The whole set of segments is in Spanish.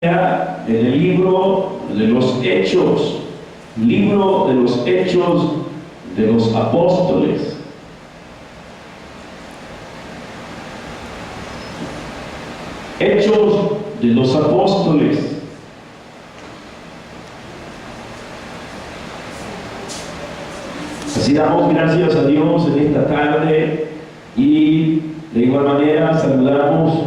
En el libro de los Hechos, libro de los Hechos de los Apóstoles. Hechos de los Apóstoles. Así damos gracias a Dios en esta tarde y de igual manera saludamos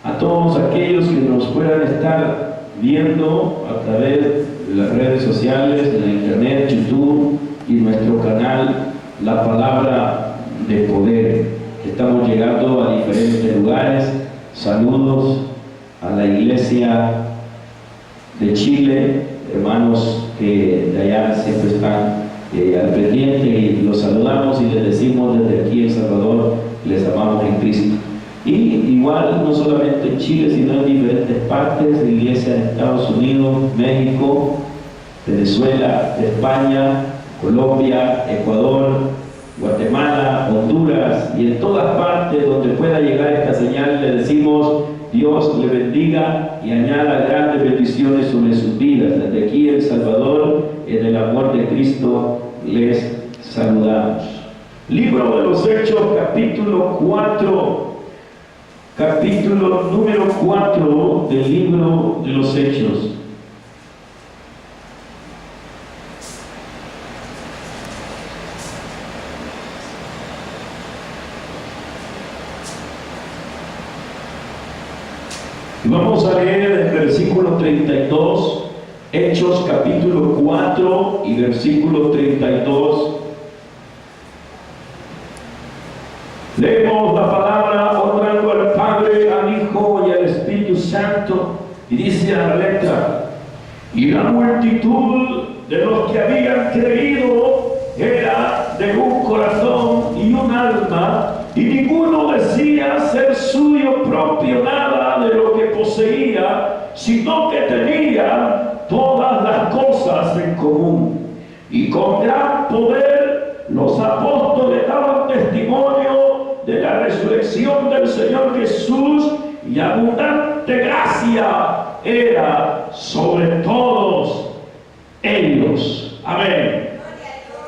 a todos aquellos que nos puedan estar viendo a través de las redes sociales, de la internet, YouTube y nuestro canal La Palabra de Poder. Estamos llegando a diferentes lugares. Saludos a la iglesia de Chile, hermanos que de allá siempre están al pendiente, y los saludamos y les decimos desde aquí en Salvador, les amamos en Cristo. Y igual, no solamente en Chile, sino en diferentes partes de iglesias en Estados Unidos, México, Venezuela, España, Colombia, Ecuador, Guatemala, Honduras, y en todas partes donde pueda llegar esta señal, le decimos: Dios le bendiga y añada grandes bendiciones sobre sus vidas. Desde aquí en Salvador, en el amor de Cristo, les saludamos. Libro de los Hechos, capítulo 4. Capítulo número 4 del libro de los Hechos. Y vamos a leer el versículo 32, Hechos capítulo 4 y versículo 32. Leemos la palabra honrando al Padre, al Hijo y al Espíritu Santo, y dice a la letra: y la multitud de los que habían creído era de un corazón y un alma, y ninguno decía ser suyo propio nada de lo que poseía, sino que tenían todas las cosas en común. Y con gran poder los apóstoles daban testimonio de la resurrección del Señor Jesús, y abundante gracia era sobre todos ellos. Amén.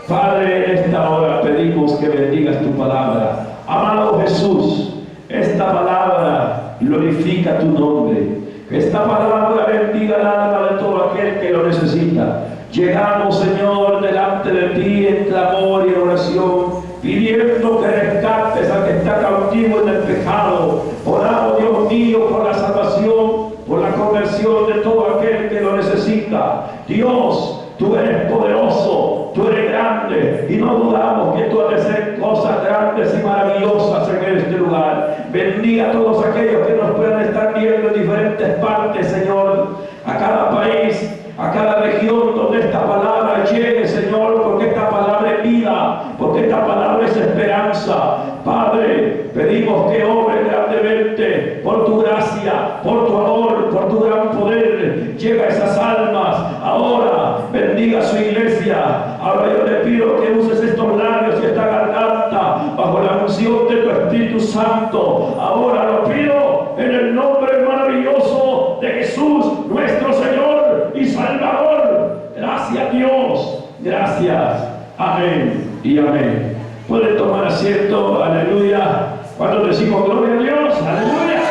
Padre, en esta hora pedimos que bendigas tu palabra. Amado Jesús, esta palabra glorifica tu nombre. Que esta palabra bendiga el alma de todo aquel que lo necesita. Llegamos, Señor, delante de ti en clamor y en oración, pidiendo que rescates al que está cautivo en el pecado. Oramos, Dios mío, por la salvación, por la conversión de todo aquel que lo necesita. Dios, tú eres poderoso, tú eres grande, y no dudamos que tú has de hacer cosas grandes y maravillosas en este lugar. Bendiga a todos aquellos que nos puedan estar viendo en diferentes partes, Señor, a cada país, a cada región donde esta palabra llegue, Señor, porque esta palabra es vida, porque esta palabra es esperanza. Padre, pedimos que obres grandemente por tu gracia, por tu amor, por tu gran poder. Llega a esas almas. Ahora bendiga a su iglesia. Ahora yo le pido que uses estos labios y esta garganta bajo la unción de tu Espíritu Santo. Ahora lo pido en el nombre maravilloso de Jesús, nuestro Señor y Salvador. Gracias, Dios. Gracias. Amén y amén. Pueden tomar asiento. Aleluya. Cuando decimos gloria a Dios, aleluya.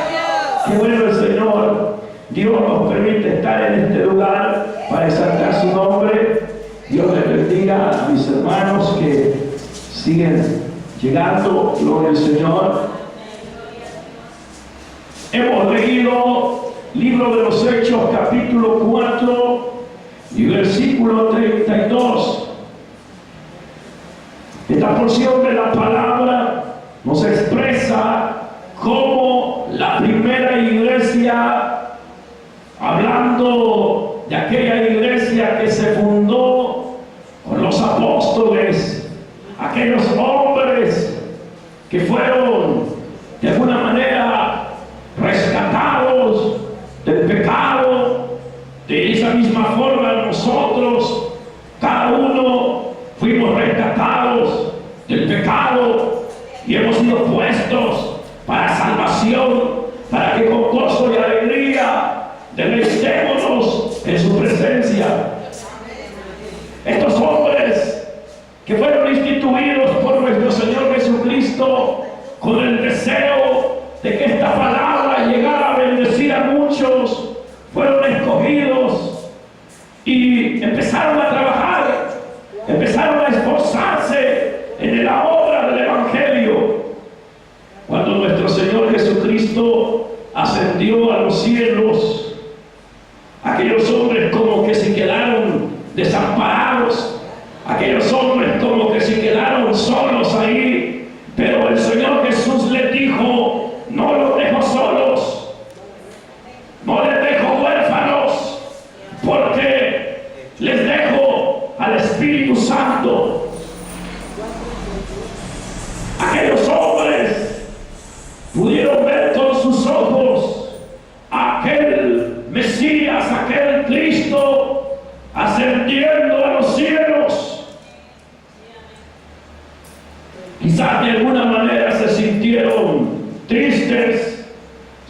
Qué bueno el Señor. Dios nos permite estar en este lugar para exaltar su nombre. Dios les bendiga a mis hermanos que siguen llegando. Gloria al Señor. Hemos leído libro de los Hechos, capítulo 4 y versículo 32. Esta porción de la palabra nos expresa cómo la primera iglesia, hablando de aquella iglesia que se fundó con los apóstoles, aquellos hombres que fueron de alguna manera rescatados del pecado, de esa misma forma nosotros, cada uno fuimos rescatados del pecado y hemos sido puestos para salvación, para que con gozo y alegría de gocémonos en su presencia. Estos hombres que fueron instituidos por nuestro Señor Jesucristo con el deseo de que esta palabra llegara a bendecir a muchos, fueron escogidos y empezaron a trabajar, empezaron a esforzarse en la obra del Evangelio. Cuando nuestro Señor Jesucristo ascendió a los cielos, aquellos hombres como que se quedaron desamparados, aquellos hombres como que se quedaron solos ahí, pero el Señor Jesús les dijo: no los dejo solos, no les dejo huérfanos, porque les dejo al Espíritu Santo. Aquellos hombres pudieron ver con sus ojos a aquel Mesías, aquel Cristo ascendiendo a los cielos. Quizás de alguna manera se sintieron tristes,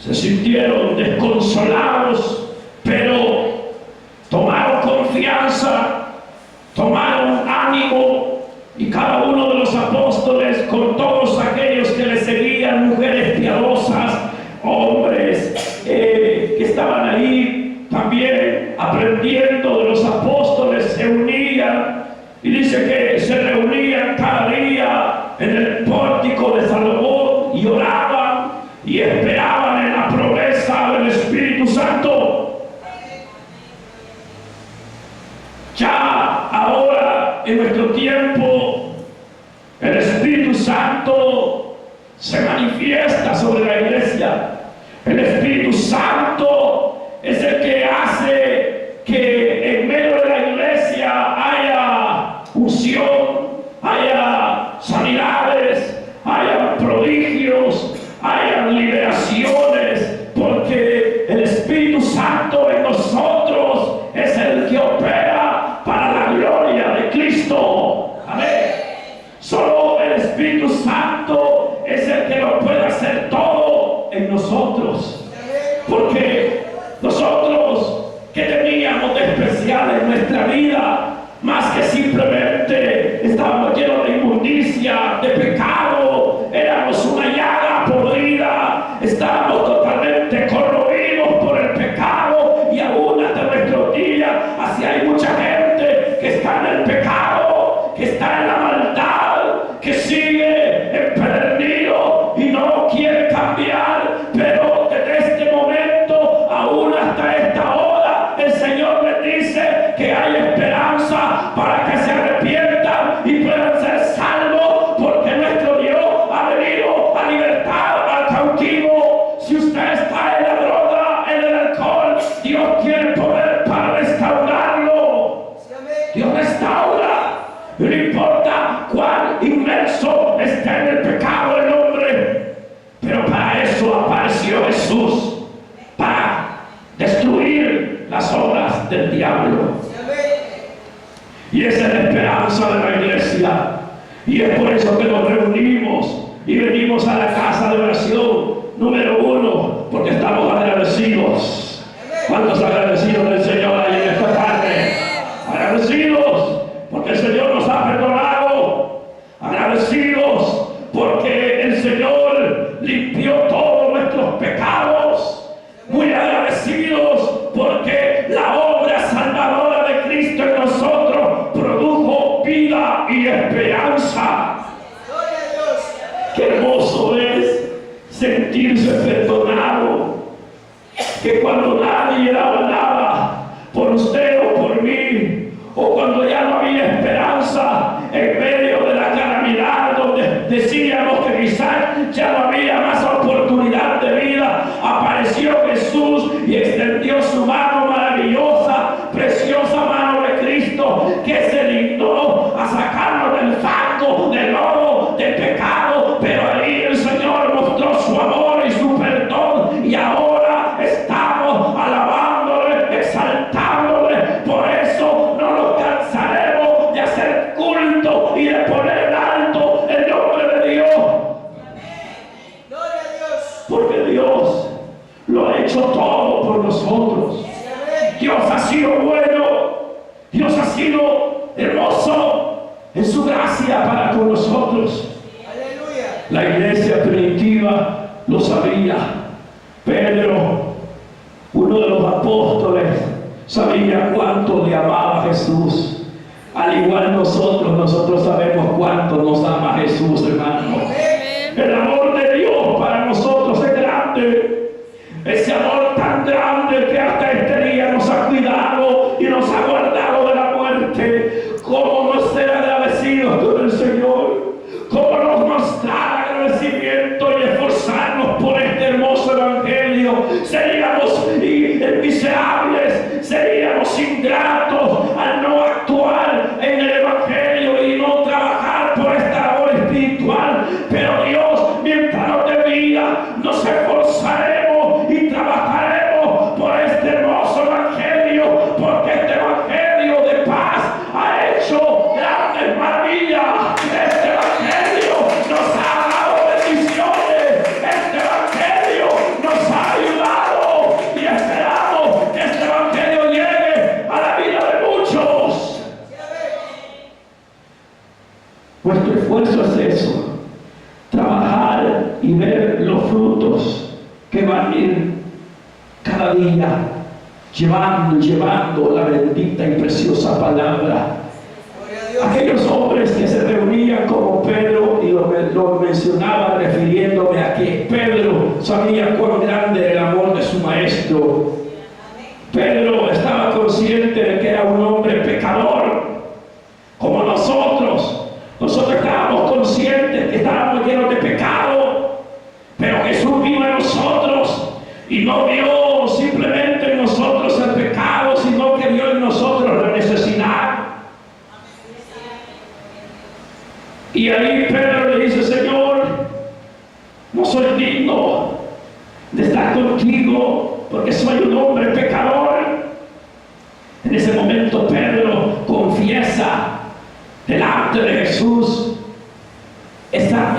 se sintieron desconsolados, pero tomaron confianza, tomaron ánimo, y cada uno de los apóstoles, con todos aquellos que le seguían, mujeres piadosas, hombres que estaban ahí también aprendiendo de los apóstoles, se unían, y dice que se reunían cada día en el pórtico de Salomón y oraban y esperaban en la promesa del Espíritu Santo. Ya ahora, en nuestro tiempo, el Espíritu Santo se manifiesta sobre la iglesia. El Espíritu Santo es el que hace que en medio de la iglesia haya unción, haya sanidades, haya prodigios, haya liberaciones, porque el Espíritu Santo en nosotros es el que opera para la gloria de Cristo. Amén. Solo el Espíritu Santo es el que lo puede hacer todo en nosotros, porque nosotros, ¿qué teníamos de especial en nuestra vida? Más que simplemente estábamos llenos de inmundicia, de pecado, éramos una llaga podrida, estábamos totalmente corroídos por el pecado, y aún hasta nuestros días así hay mucha gente que está en el pecado, que está en la maldad, que sigue empedernido y no quiere cambiar. Pero desde este momento, aún hasta esta hora, el Señor les dice que hay esperanza para que se arrepientan y puedan ser salvos, porque nuestro Dios ha venido a libertar al cautivo. Si usted está en la droga, en el alcohol, Dios tiene poder para restaurarlo. Dios restaura. No importa cuán inmerso esté en el pecado el hombre, pero para eso apareció Jesús, para destruir las obras del diablo. Y esa es la esperanza de la iglesia, y es por eso que nos reunimos y venimos a la casa de oración. Número uno, porque estamos agradecidos. ¿Cuántos agradecidos del Señor hay en esta tarde? Agradecidos porque el Señor nos ha perdonado, agradecidos porque el Señor limpió todos nuestros pecados, muy agradecidos porque la obra salvadora de Cristo en nosotros produjo vida y esperanza. Qué hermoso es sentirse perdonado, que cuando nadie daba nada por usted o por mí, o cuando ya no había esperanza en medio de la calamidad, donde decíamos que quizás ya no había más oportunidad de vida, apareció Jesús y extendió su mano maravillosa, preciosa mano de Cristo, que se dignó a sacarnos del fango, del lodo, del pecado. Pero ahí el Señor mostró su amor y su perdón, y ahora estamos alabándole, exaltándole. Por eso no nos cansaremos de hacer culto y de poner en alto el nombre de Dios. Porque Dios lo ha hecho todo por nosotros. Dios ha sido bueno, Dios ha sido hermoso en su gracia para con nosotros. La iglesia primitiva lo sabía. Pedro, uno de los apóstoles, sabía cuánto le amaba a Jesús. Al igual nosotros sabemos cuánto nos ama Jesús, hermano. El amor de Dios para nosotros es grande. Ese amor tan grande que hasta este día nos ha cuidado y nos ha guardado de la muerte. ¿Cómo no ser agradecidos con el Señor? ¿Cómo nos mostrar agradecimiento y esforzarnos por este hermoso evangelio? Seríamos miserables, seríamos ingratos al no actuar en el evangelio y no trabajar por esta labor espiritual. Pero Dios, mientras nos dé vida, nos esforzaremos y trabajaremos por este hermoso evangelio, porque este evangelio de paz ha hecho grandes maravillas. Este evangelio nos ha dado bendiciones, este evangelio nos ha ayudado y esperamos que este evangelio llegue a la vida de muchos. Vuestro esfuerzo es eso, trabajar y ver los frutos que van a ir cada día llevando la bendita y preciosa palabra. Aquellos hombres que se reunían como Pedro, y lo mencionaba refiriéndome a que Pedro sabía cuán grande era el amor de su maestro. Pedro estaba consciente de que era un hombre pecador como nosotros. Nosotros estábamos conscientes que estábamos llenos de pecado, pero Jesús vino a nosotros y no vio simplemente en nosotros el pecado, sino que vio en nosotros la necesidad. Y ahí Pedro le dice: Señor, no soy digno de estar contigo porque soy un hombre pecador. En ese momento Pedro confiesa delante de Jesús esa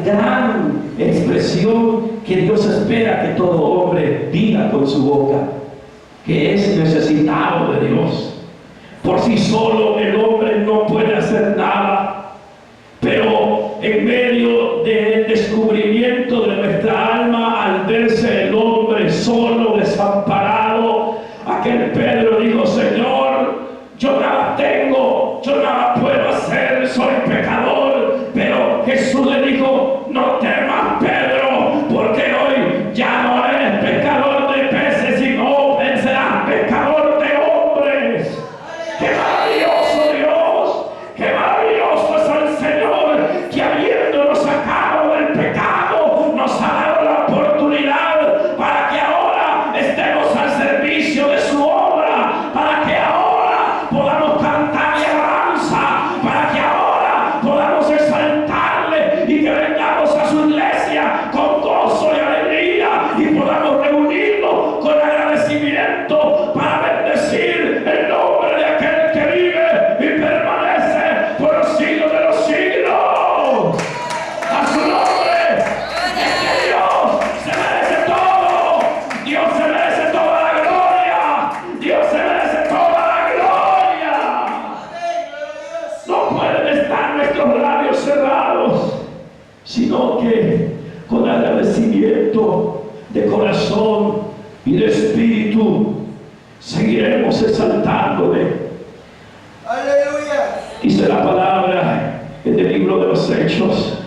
gran expresión que Dios espera que todo hombre diga con su boca, que es necesitado de Dios. Por sí solo el hombre no puede hacer nada, pero en medio del descubrimiento de nuestra alma, al verse el hombre solo, desamparado, aquel Pedro dijo: Señor, yo nada tengo, yo nada puedo hacer, soy pecador. Pero Jesús le dijo: no temas, Pedro, porque hoy ya no eres pecador de peces, sino serás pecador de hombres. ¡Qué maravilloso Dios! ¡Qué maravilloso es el Señor, que habiéndonos sacado del pecado nos ha dado la oportunidad para que ahora estemos al servicio de su obra, para que ahora podamos cantar y alabanza, para que ahora podamos exaltarle y que vengamos a su iglesia con gozo y alegría y podamos reunirnos con agradecimiento para bendecir el nombre de aquel que vive y permanece por los siglos de los siglos. A su nombre es que Dios se merece todo, Dios se merece toda la gloria, Dios se merece toda la gloria. No pueden estar nuestros labios cerrados, sino que con agradecimiento de corazón y de espíritu seguiremos exaltándole. Aleluya. Dice la palabra en el libro de los Hechos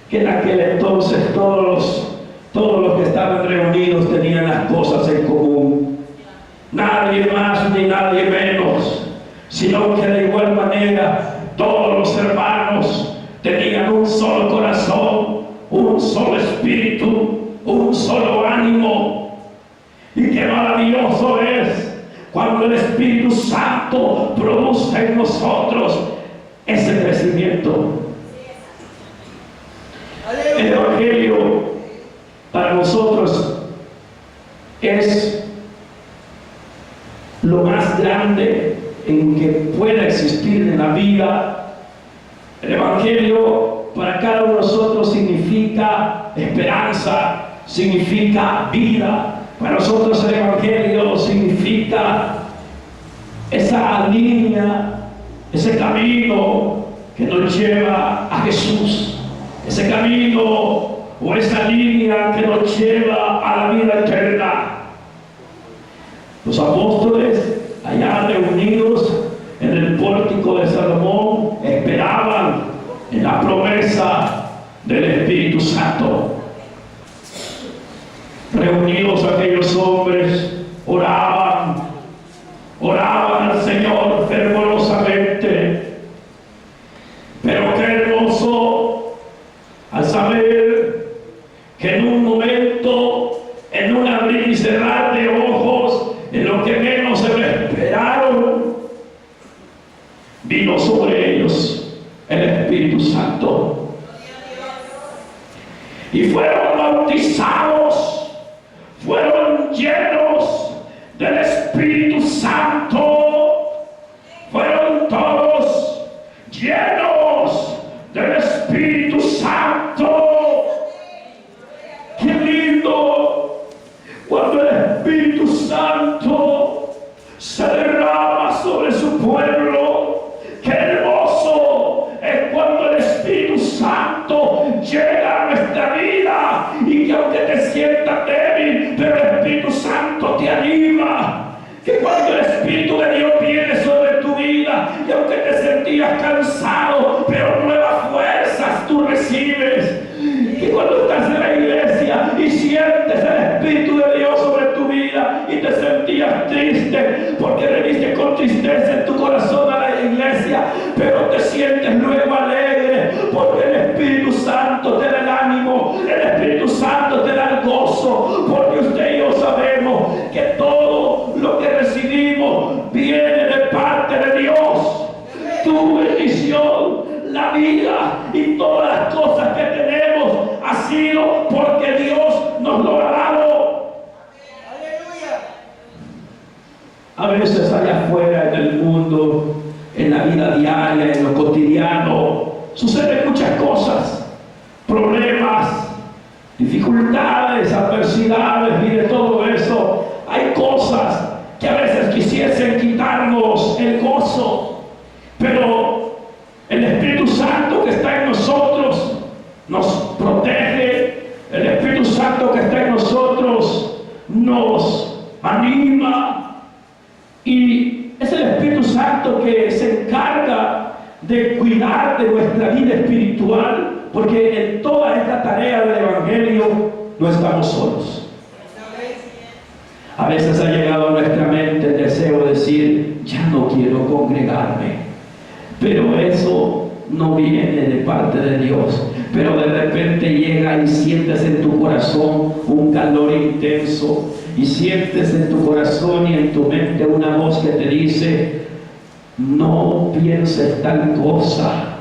que en aquel entonces todos los que estaban reunidos tenían las cosas en común. Nadie más ni nadie menos, sino que de igual manera todos los hermanos tenían un solo corazón, un solo espíritu, un solo ánimo. Y qué maravilloso es cuando el Espíritu Santo produce en nosotros ese crecimiento. El Evangelio para nosotros es lo más grande en que pueda existir en la vida. El Evangelio para cada uno de nosotros significa esperanza, significa vida. Para nosotros el Evangelio significa esa línea, ese camino que nos lleva a Jesús, ese camino o esa línea que nos lleva a la vida eterna. Los apóstoles, allá reunidos en el pórtico de Salomón, esperaban en la promesa del Espíritu Santo. Reunidos aquellos hombres, oraban al Señor fervorosamente. Pero qué hermoso al saber que en un momento, en un abrir y cerrar de ojos, en lo que menos se lo esperaron, vino sobre ellos el Espíritu Santo. Y fueron bautizados, fueron llenos del Espíritu Santo, fueron todos llenos del Espíritu Santo. ¡Qué lindo! Cuando el Espíritu Santo se derrama sobre su pueblo, ¡qué hermoso es cuando el Espíritu Santo llega a nuestra vida! Y que aunque te sientas débil, pero el Espíritu Santo te anima. Que cuando el Espíritu de Dios viene sobre tu vida, y aunque te sentías cansado, pero nuevas fuerzas tú recibes. Que cuando estás en la iglesia y sientes el Espíritu de Dios sobre tu vida y te sentías triste porque veniste con tristeza en tu corazón a la iglesia, pero te sientes luego alegre porque el Espíritu Santo te da el ánimo, el Espíritu Santo te da el gozo, porque usted y yo sabemos que todo lo que recibimos viene de parte de Dios. Tu bendición, la vida y todas las cosas que tenemos ha sido porque Dios nos lo ha dado. A veces allá afuera en el mundo, en la vida diaria, en lo cotidiano, suceden muchas cosas, problemas, dificultades, adversidades y de todo eso. Hay cosas que a veces quisiesen quitarnos el gozo, pero el Espíritu Santo que está en nosotros nos protege. El Espíritu Santo que está en nosotros nos anima, y es el Espíritu Santo que se encarga de cuidar de nuestra vida espiritual, porque en toda esta tarea del Evangelio no estamos solos. A veces ha llegado a nuestra mente el deseo de decir: ya no quiero congregarme, pero eso no viene de parte de Dios. Pero de repente llega y sientes en tu corazón un calor intenso, y sientes en tu corazón y en tu mente una voz que te dice: no pienses tal cosa,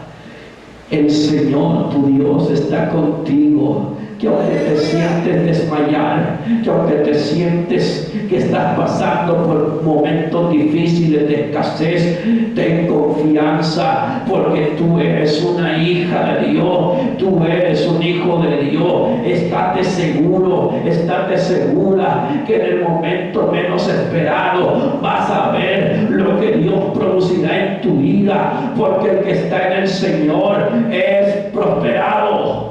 el Señor tu Dios está contigo. Que aunque te sientes desmayar, que aunque te sientes que estás pasando por momentos difíciles de escasez, ten confianza, porque tú eres una hija de Dios, tú eres un hijo de Dios. Estate seguro, estate segura que en el momento menos esperado vas a ver lo que Dios producirá en tu vida, porque el que está en el Señor es prosperado.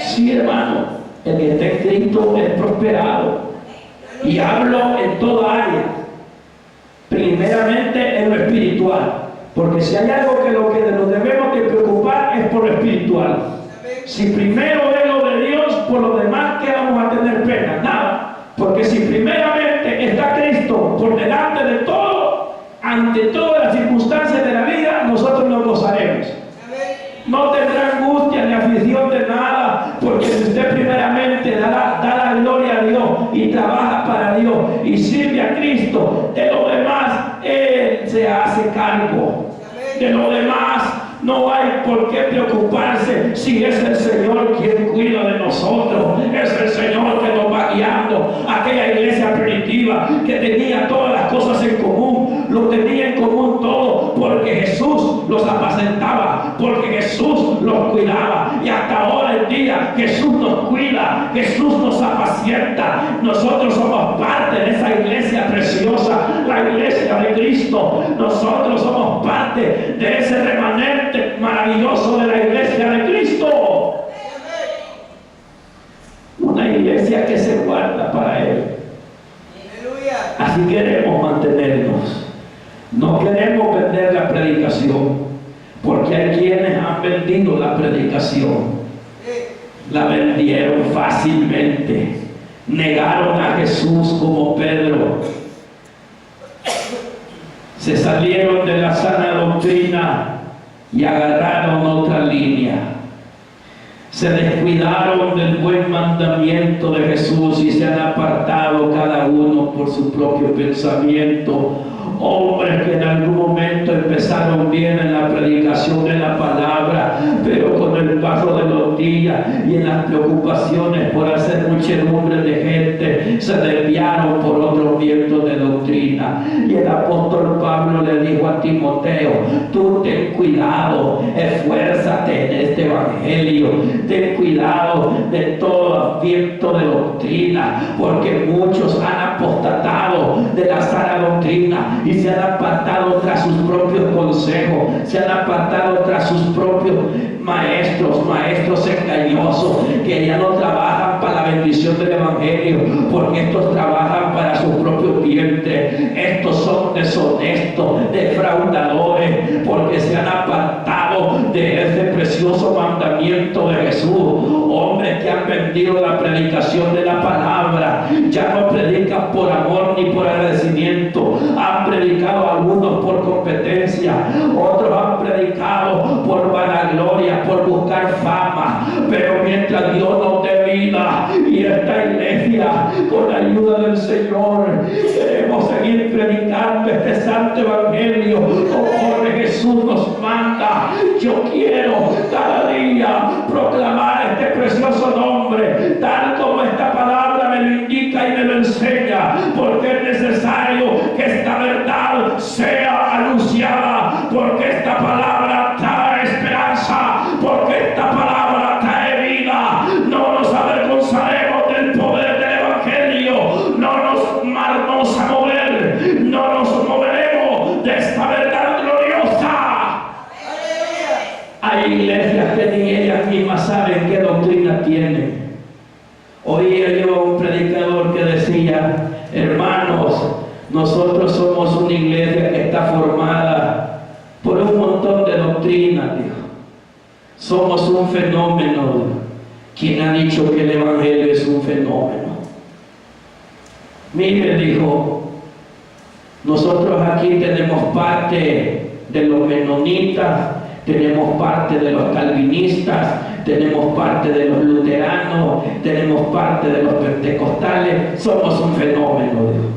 Sí, hermano, el que está en Cristo es prosperado. Y hablo en toda área, primeramente en lo espiritual, porque si hay algo que nos debemos de preocupar es por lo espiritual. Si primero es lo de Dios, por lo demás, ¿qué vamos a tener pena? Nada, porque si primeramente está Cristo por delante de todo, ante todas las circunstancias de la vida, nosotros nos gozaremos. No tendrá angustia ni aflicción de nada, porque si usted primeramente da la gloria a Dios y trabaja para Dios y sirve a Cristo, de lo demás Él se hace cargo. De lo demás no hay por qué preocuparse, si es el Señor quien cuida de nosotros. Es el Señor que nos va guiando. Aquella iglesia primitiva que tenía todas las cosas en común, lo tenía en común todo, porque Jesús los apacentaba, porque Jesús los cuidaba. Y hasta ahora en día Jesús nos cuida, Jesús nos apacienta. Nosotros somos parte de esa iglesia preciosa, la la iglesia de Cristo. Nosotros somos parte de ese remanente maravilloso de la iglesia de Cristo. Una iglesia que se guarda para Él. Así queremos mantenernos. No queremos vender la predicación, porque hay quienes han vendido la predicación. La vendieron fácilmente. Negaron a Jesús como Pedro. Se salieron de la sana doctrina y agarraron otra línea. Se descuidaron del buen mandamiento de Jesús y se han apartado cada uno por su propio pensamiento. Hombres que en algún momento empezaron bien en la predicación de la palabra, pero con el paso de los días y en las preocupaciones por hacer muchedumbre de gente, se desviaron por otros vientos de doctrina. Y el apóstol Pablo le dijo a Timoteo: tú ten cuidado, esfuérzate en este evangelio, ten cuidado de todo viento de doctrina, porque muchos han apostatado de la sana doctrina y se han apartado tras sus propios consejos, se han apartado tras sus propios maestros engañosos, que ya no trabajan para la bendición del evangelio, porque estos trabajan para sus propios vientres. Estos son deshonestos, defraudadores, porque se han apartado de ese precioso mandamiento de Jesús. Hombres que han vendido la predicación de la palabra, ya no predican por amor ni por agradecimiento. Han predicado algunos por competencia, otros han predicado por vanagloria, por buscar fama. Pero mientras Dios nos dé vida y esta iglesia, con la ayuda del Señor, queremos seguir predicando este santo evangelio conforme Jesús nos manda. Yo quiero cada día proclamar este precioso nombre, tal como esta palabra me lo indica y me lo enseña, porque es necesario que esta verdad sea anunciada, porque esta palabra trae esperanza, porque esta palabra trae vida. No nos avergonzaremos del poder del evangelio, no nos vamos a mover, no nos moveremos de esta verdad gloriosa. Hay iglesias que ni ellas mismas saben qué doctrina tienen. Oía yo a un predicador que decía: hermanos, nosotros somos una iglesia que está formada por un montón de doctrinas, dijo. Somos un fenómeno, dijo. ¿Quién ha dicho que el evangelio es un fenómeno? Mire, dijo, nosotros aquí tenemos parte de los menonitas, tenemos parte de los calvinistas, tenemos parte de los luteranos, tenemos parte de los pentecostales. Somos un fenómeno, dijo.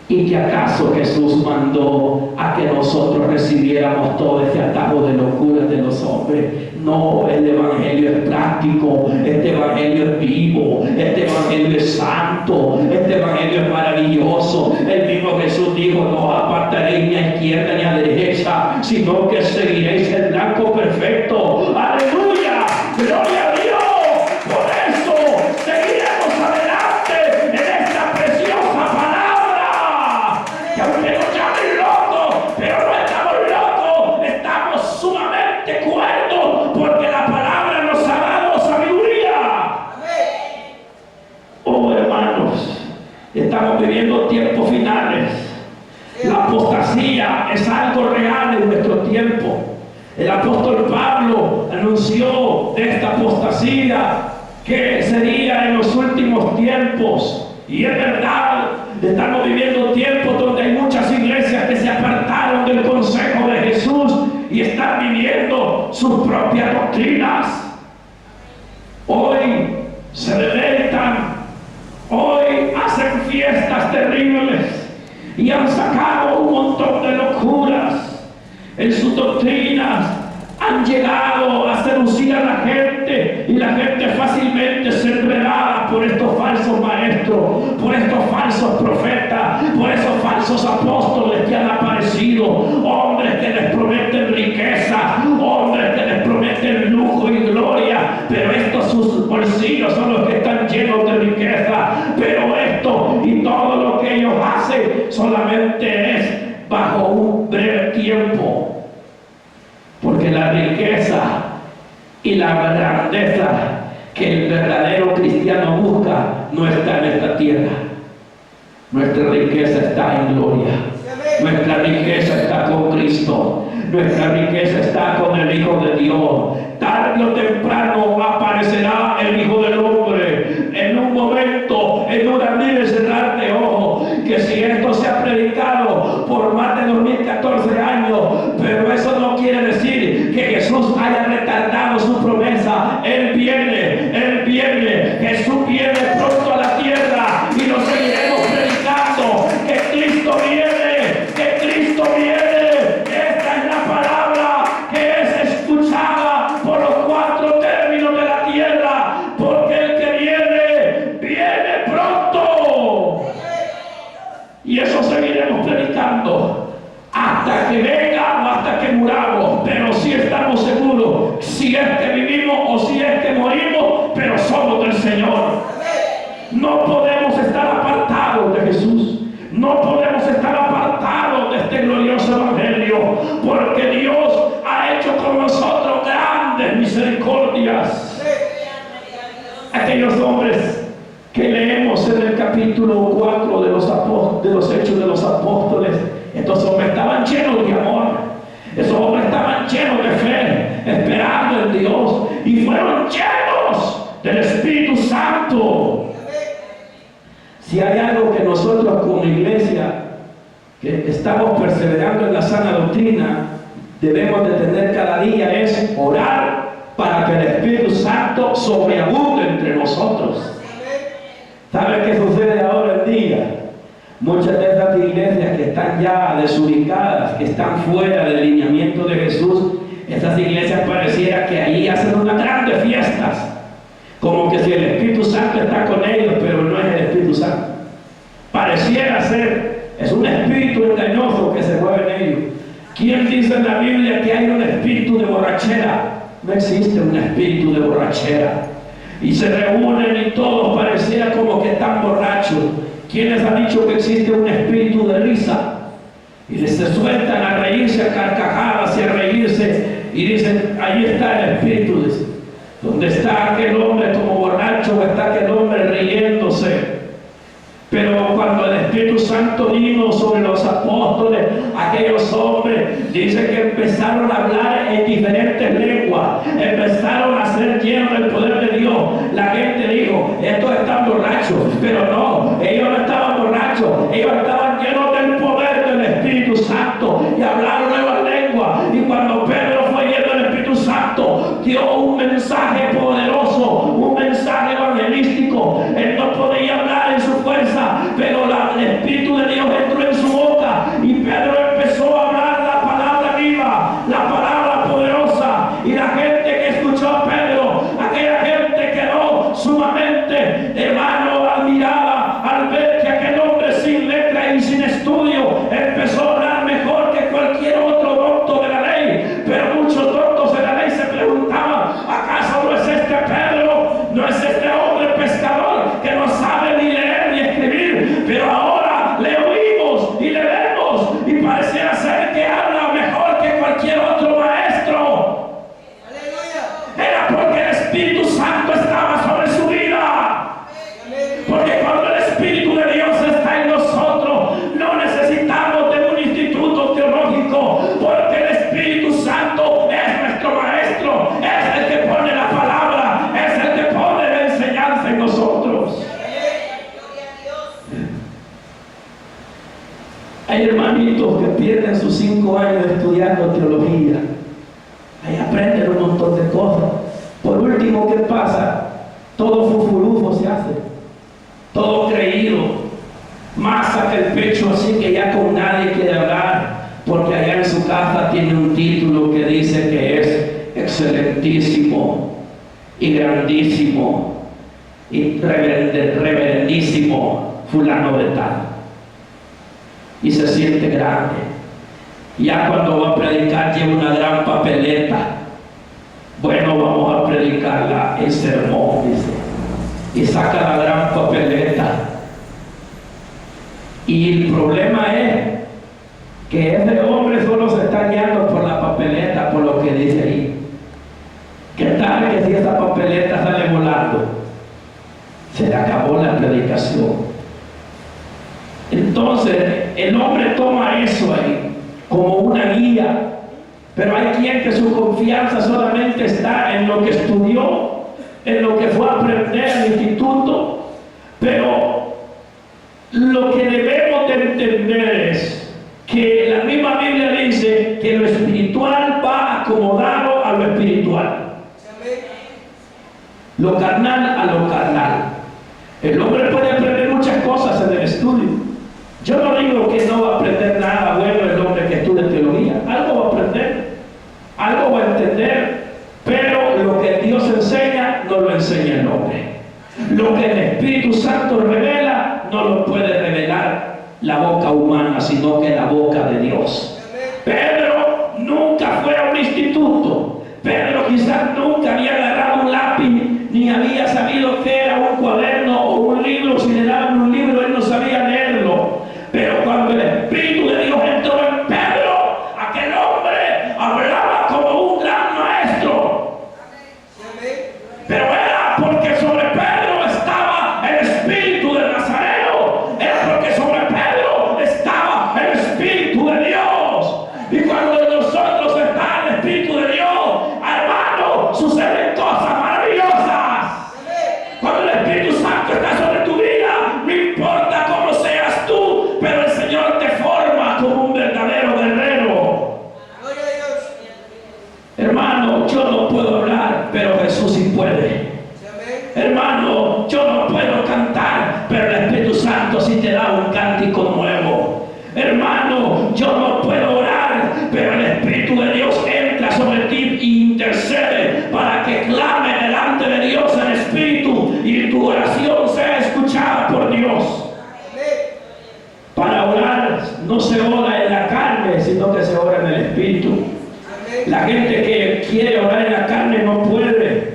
¿Y que acaso Jesús mandó a que nosotros recibiéramos todo este atajo de locuras de los hombres? No, el evangelio es práctico, este evangelio es vivo, este evangelio es santo, este evangelio es maravilloso. El mismo Jesús dijo: no apartaréis ni a izquierda ni a derecha, sino que seguiréis el blanco perfecto. ¡Aleluya! ¡Gloria a Dios! Por eso seguiremos adelante en esta preciosa palabra, que aunque nos llamen locos, pero no estamos locos, estamos sumamente cuerdos, porque la palabra nos ha dado sabiduría. Oh, hermanos, estamos viviendo tiempos finales. La apostasía es algo real en nuestro tiempo. El apóstol Pablo anunció de esta apostasía que sería en los últimos tiempos. Y es verdad, estamos viviendo tiempos donde hay muchas iglesias que se apartaron del consejo de Jesús y están viviendo sus propias doctrinas. Hoy se deleitan, hoy hacen fiestas terribles y han sacado un montón de locuras en sus doctrinas. Han llegado a seducir a la gente y la gente fácilmente se enredada por estos falsos maestros, por estos falsos profetas, por esos falsos apóstoles que han aparecido. Hombres que les prometen riqueza, hombres que les prometen lujo y gloria, pero estos sus bolsillos son los que están llenos de riqueza. Pero esto y todo lo que ellos hacen solamente solamente es bajo un breve tiempo, porque la riqueza y la grandeza que el verdadero cristiano busca no está en esta tierra. Nuestra riqueza está en gloria. Nuestra riqueza está con Cristo. Nuestra riqueza está con el Hijo de Dios. Tarde o temprano aparecerá el Hijo del Hombre. En un momento, en un abrir y cerrar de ojos, que si esto se ha predicado por más de 2014 años, pero eso no quiere decir que Jesús haya retardado su promesa. Él viene, Jesús viene pronto a la tierra y lo seguiremos predicando, que Cristo viene, que Cristo viene. Esta es la palabra que es escuchada por los cuatro términos de la tierra, porque el que viene pronto. Y eso seguiremos predicando hasta que venga o hasta que muramos, pero si estamos seguros, si es que vivimos o si es que morimos, pero somos del Señor. No podemos estar apartados de Jesús. No podemos estar apartados de este glorioso evangelio, porque Dios ha hecho con nosotros grandes misericordias. Aquellos hombres que leemos en el capítulo 4 de los Hechos de los Apóstoles, estos hombres estaban llenos de amor, esos hombres estaban llenos de fe, esperando en Dios, y fueron llenos del Espíritu Santo. Si hay algo que nosotros como iglesia, que estamos perseverando en la sana doctrina, debemos de tener cada día, es orar para que el Espíritu Santo sobreabunde entre nosotros. ¿Sabe qué sucede ahora en día? Muchas de estas iglesias que están ya desubicadas, que están fuera del lineamiento de Jesús, estas iglesias pareciera que ahí hacen unas grandes fiestas, como que si el Espíritu Santo está con ellos, pero no es el Espíritu Santo. Pareciera ser, es un espíritu engañoso que se mueve en ellos. ¿Quién dice en la Biblia que hay un espíritu de borrachera? No existe un espíritu de borrachera. Y se reúnen y todos pareciera como que están borrachos. ¿Quiénes han dicho que existe un espíritu de risa? Y se sueltan a reírse a carcajadas y a reírse y dicen, ahí está el espíritu. ¿Dónde está aquel hombre como borracho o está aquel hombre riéndose? Pero cuando el Espíritu Santo vino sobre los apóstoles, aquellos hombres, dice que empezaron a hablar en diferentes lenguas, empezaron a ser llenos del poder de Dios. La gente dijo, estos están borrachos, pero no, ellos no estaban borrachos, ellos estaban llenos del poder del Espíritu Santo y hablaron nuevas lenguas. Y cuando Pedro fue lleno del Espíritu Santo, dio un mensaje poderoso, un mensaje evangelístico. Él no podía hablar en su fuerza, pero el Espíritu de Dios entró en su boca y Pedro empezó a hablar la palabra viva, la palabra poderosa, y la gente que escuchó a Pedro, aquella gente quedó sumamente, hermano, admirada al ver que aquel hombre sin letra y sin estudio empezó a hablar mejor que cualquier otro doctor de la ley. Pero muchos doctores de la ley se preguntaban, ¿acaso no es este Pedro? ¿No es este hombre pescador que no sabe ni leer ni escribir? Pero ahora le oímos y le vemos y pareciera ser que habla mejor que cualquier otro maestro. Era porque el Espíritu Santo estaba sobre su vida. Porque cuando el Espíritu de Dios está en nosotros, no necesitamos de un instituto teológico, porque el Espíritu Santo es nuestro maestro, es el que pone la palabra, es el que pone la enseñanza en nosotros. Hay hermanitos que pierden sus 5 años estudiando teología. Ahí aprenden un montón de cosas. Por último, ¿qué pasa? Todo fufurufo se hace, todo creído, más saca el pecho así que ya con nadie quiere hablar, porque allá en su casa tiene un título que dice que es excelentísimo y grandísimo y reverendísimo fulano de tal, y se siente grande. Ya cuando va a predicar lleva una gran papeleta. Bueno, vamos a predicarla en sermón, dice, y saca la gran papeleta Y el problema es que ese hombre solo se está guiando por la papeleta, por lo que dice ahí. ¿Qué tal que si esa papeleta sale volando? Se le acabó la predicación. Entonces, el hombre toma eso ahí como una guía, pero hay quien que su confianza solamente está en lo que estudió, en lo que fue a aprender al instituto, pero lo que debemos de entender es que la misma Biblia dice que lo espiritual va acomodado a lo espiritual, lo carnal a lo carnal. El hombre puede aprender muchas cosas en el estudio. Yo no digo que no va a aprender nada bueno el hombre que estudia teología. Algo va a aprender, algo va a entender, pero lo que Dios enseña no lo enseña el hombre. Lo que el Espíritu Santo revela no lo puede revelar la boca humana, sino que la boca de Dios. Pedro nunca fue a un instituto. Pedro quizás nunca había agarrado un lápiz, ni había sabido qué era un cuaderno o un libro. Si le daban un libro, él no sabía leerlo. Pero cuando el Espíritu de Dios entró en Pedro, aquel hombre hablaba como un gran maestro. Pero era porque sobre Pedro estaba el Espíritu de Nazareno. Era porque sobre Pedro estaba el Espíritu de Dios. Y cuando en nosotros está el Espíritu de Dios, hermano, suceden cosas maravillosas. Cuando el Espíritu Santo está sobre tu vida, no importa cómo seas tú, pero el Señor te forma como un verdadero guerrero. Hermano, yo no puedo hablar, pero Jesús sí puede. Hermano, yo no puedo cantar, pero el Espíritu Santo sí te da un cántico nuevo. Hermano, yo no puedo orar, pero el Espíritu de Dios entra sobre ti e intercede para que clame delante de Dios en espíritu y tu oración sea escuchada por Dios. Para orar no se ora en la carne, sino que se ora en el espíritu. La gente que quiere orar en la carne no puede,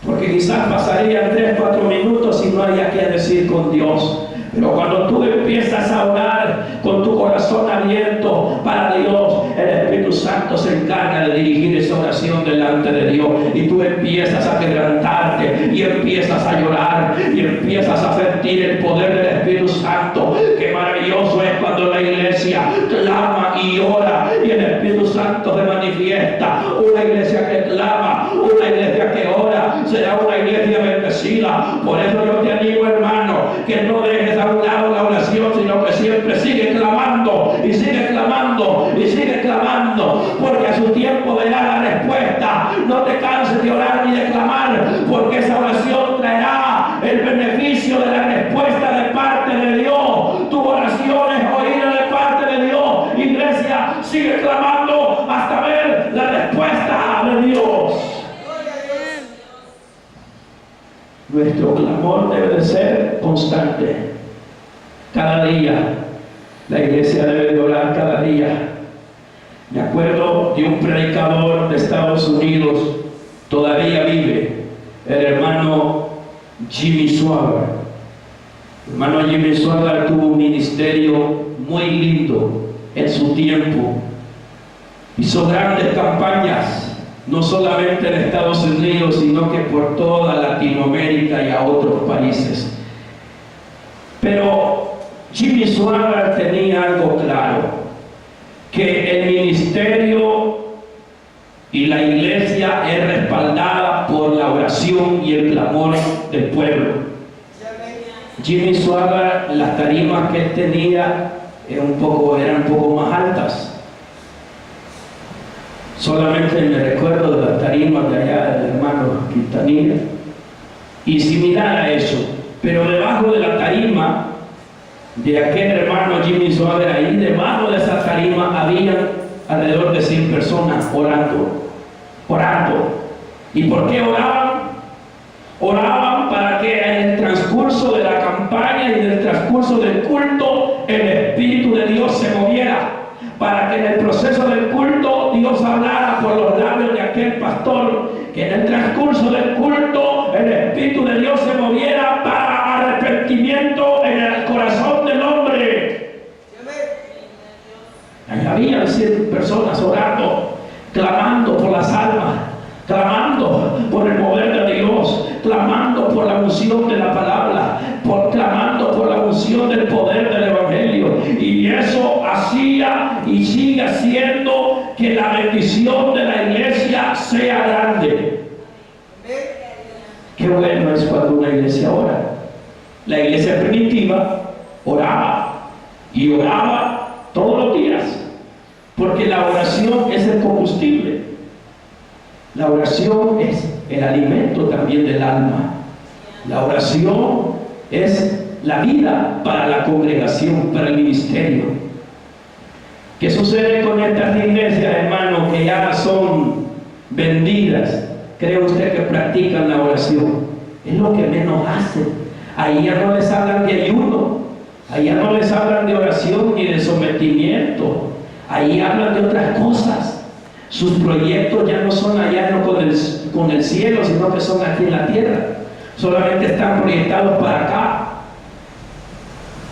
porque quizás pasarían 3-4 minutos y no haya que decir con Dios. Pero cuando tú empiezas a orar con tu corazón abierto para Dios, el Espíritu Santo se encarga de dirigir esa oración delante de Dios. Y tú empiezas a quebrantarte y empiezas a llorar y empiezas a sentir el poder del Espíritu Santo. Qué maravilloso es cuando la iglesia clama y ora y el Espíritu Santo se manifiesta. Una iglesia que clama, una iglesia que ora, será una iglesia bendecida. Por eso yo te animo, hermano, que no dejes a un lado la oración, sino que siempre sigue clamando y sigue clamando y sigue clamando, porque a su tiempo verá la respuesta. No te canses de orar ni de clamar, porque esa oración traerá el beneficio de la respuesta de parte de Dios. Tu oración es oída de parte de Dios. Iglesia, sigue clamando hasta ver la respuesta de Dios. Nuestro clamor debe de ser constante. Cada día, la iglesia debe de orar cada día. Me acuerdo de un predicador de Estados Unidos, todavía vive, el hermano Jimmy Swaggart. El hermano Jimmy Swaggart tuvo un ministerio muy lindo en su tiempo. Hizo grandes campañas, no solamente en Estados Unidos, sino que por toda Latinoamérica y a otros países. Pero Jimmy Swaggart tenía algo claro, que el ministerio y la iglesia es respaldada por la oración y el clamor del pueblo. Jimmy Swaggart, las tarimas que él tenía eran un poco más altas. Solamente me recuerdo de las tarimas de allá del hermano Quintanilla y similar a eso, pero debajo de la tarima de aquel hermano Jimmy Swaggart, ahí debajo de esa tarima había alrededor de 100 personas orando. ¿Y por qué oraban? Oraban para que en el transcurso de la campaña y en el transcurso del culto el Espíritu de Dios se moviera, para que en el proceso del culto Dios hablara por los labios de aquel pastor, que en el transcurso del culto el Espíritu de Dios se moviera para arrepentimiento en el corazón del hombre. Ahí había 100 personas orando, clamando por las almas, clamando por el poder de Dios, clamando por la unción de la palabra, clamando por la unción del poder del Evangelio. Y eso hacía y sigue haciendo que la bendición de la iglesia sea grande. Qué bueno es cuando una iglesia ora. La iglesia primitiva oraba y oraba todos los días, porque la oración es el combustible. La oración es el alimento también del alma. La oración es la vida para la congregación, para el ministerio. ¿Qué sucede con estas iglesias, hermanos, que ya son vendidas? ¿Cree usted que practican la oración? Es lo que menos hacen. Ahí ya no les hablan de ayuno, ahí ya no les hablan de oración ni de sometimiento, ahí hablan de otras cosas. Sus proyectos ya no son allá con el cielo, sino que son aquí en la tierra. Solamente están proyectados para acá.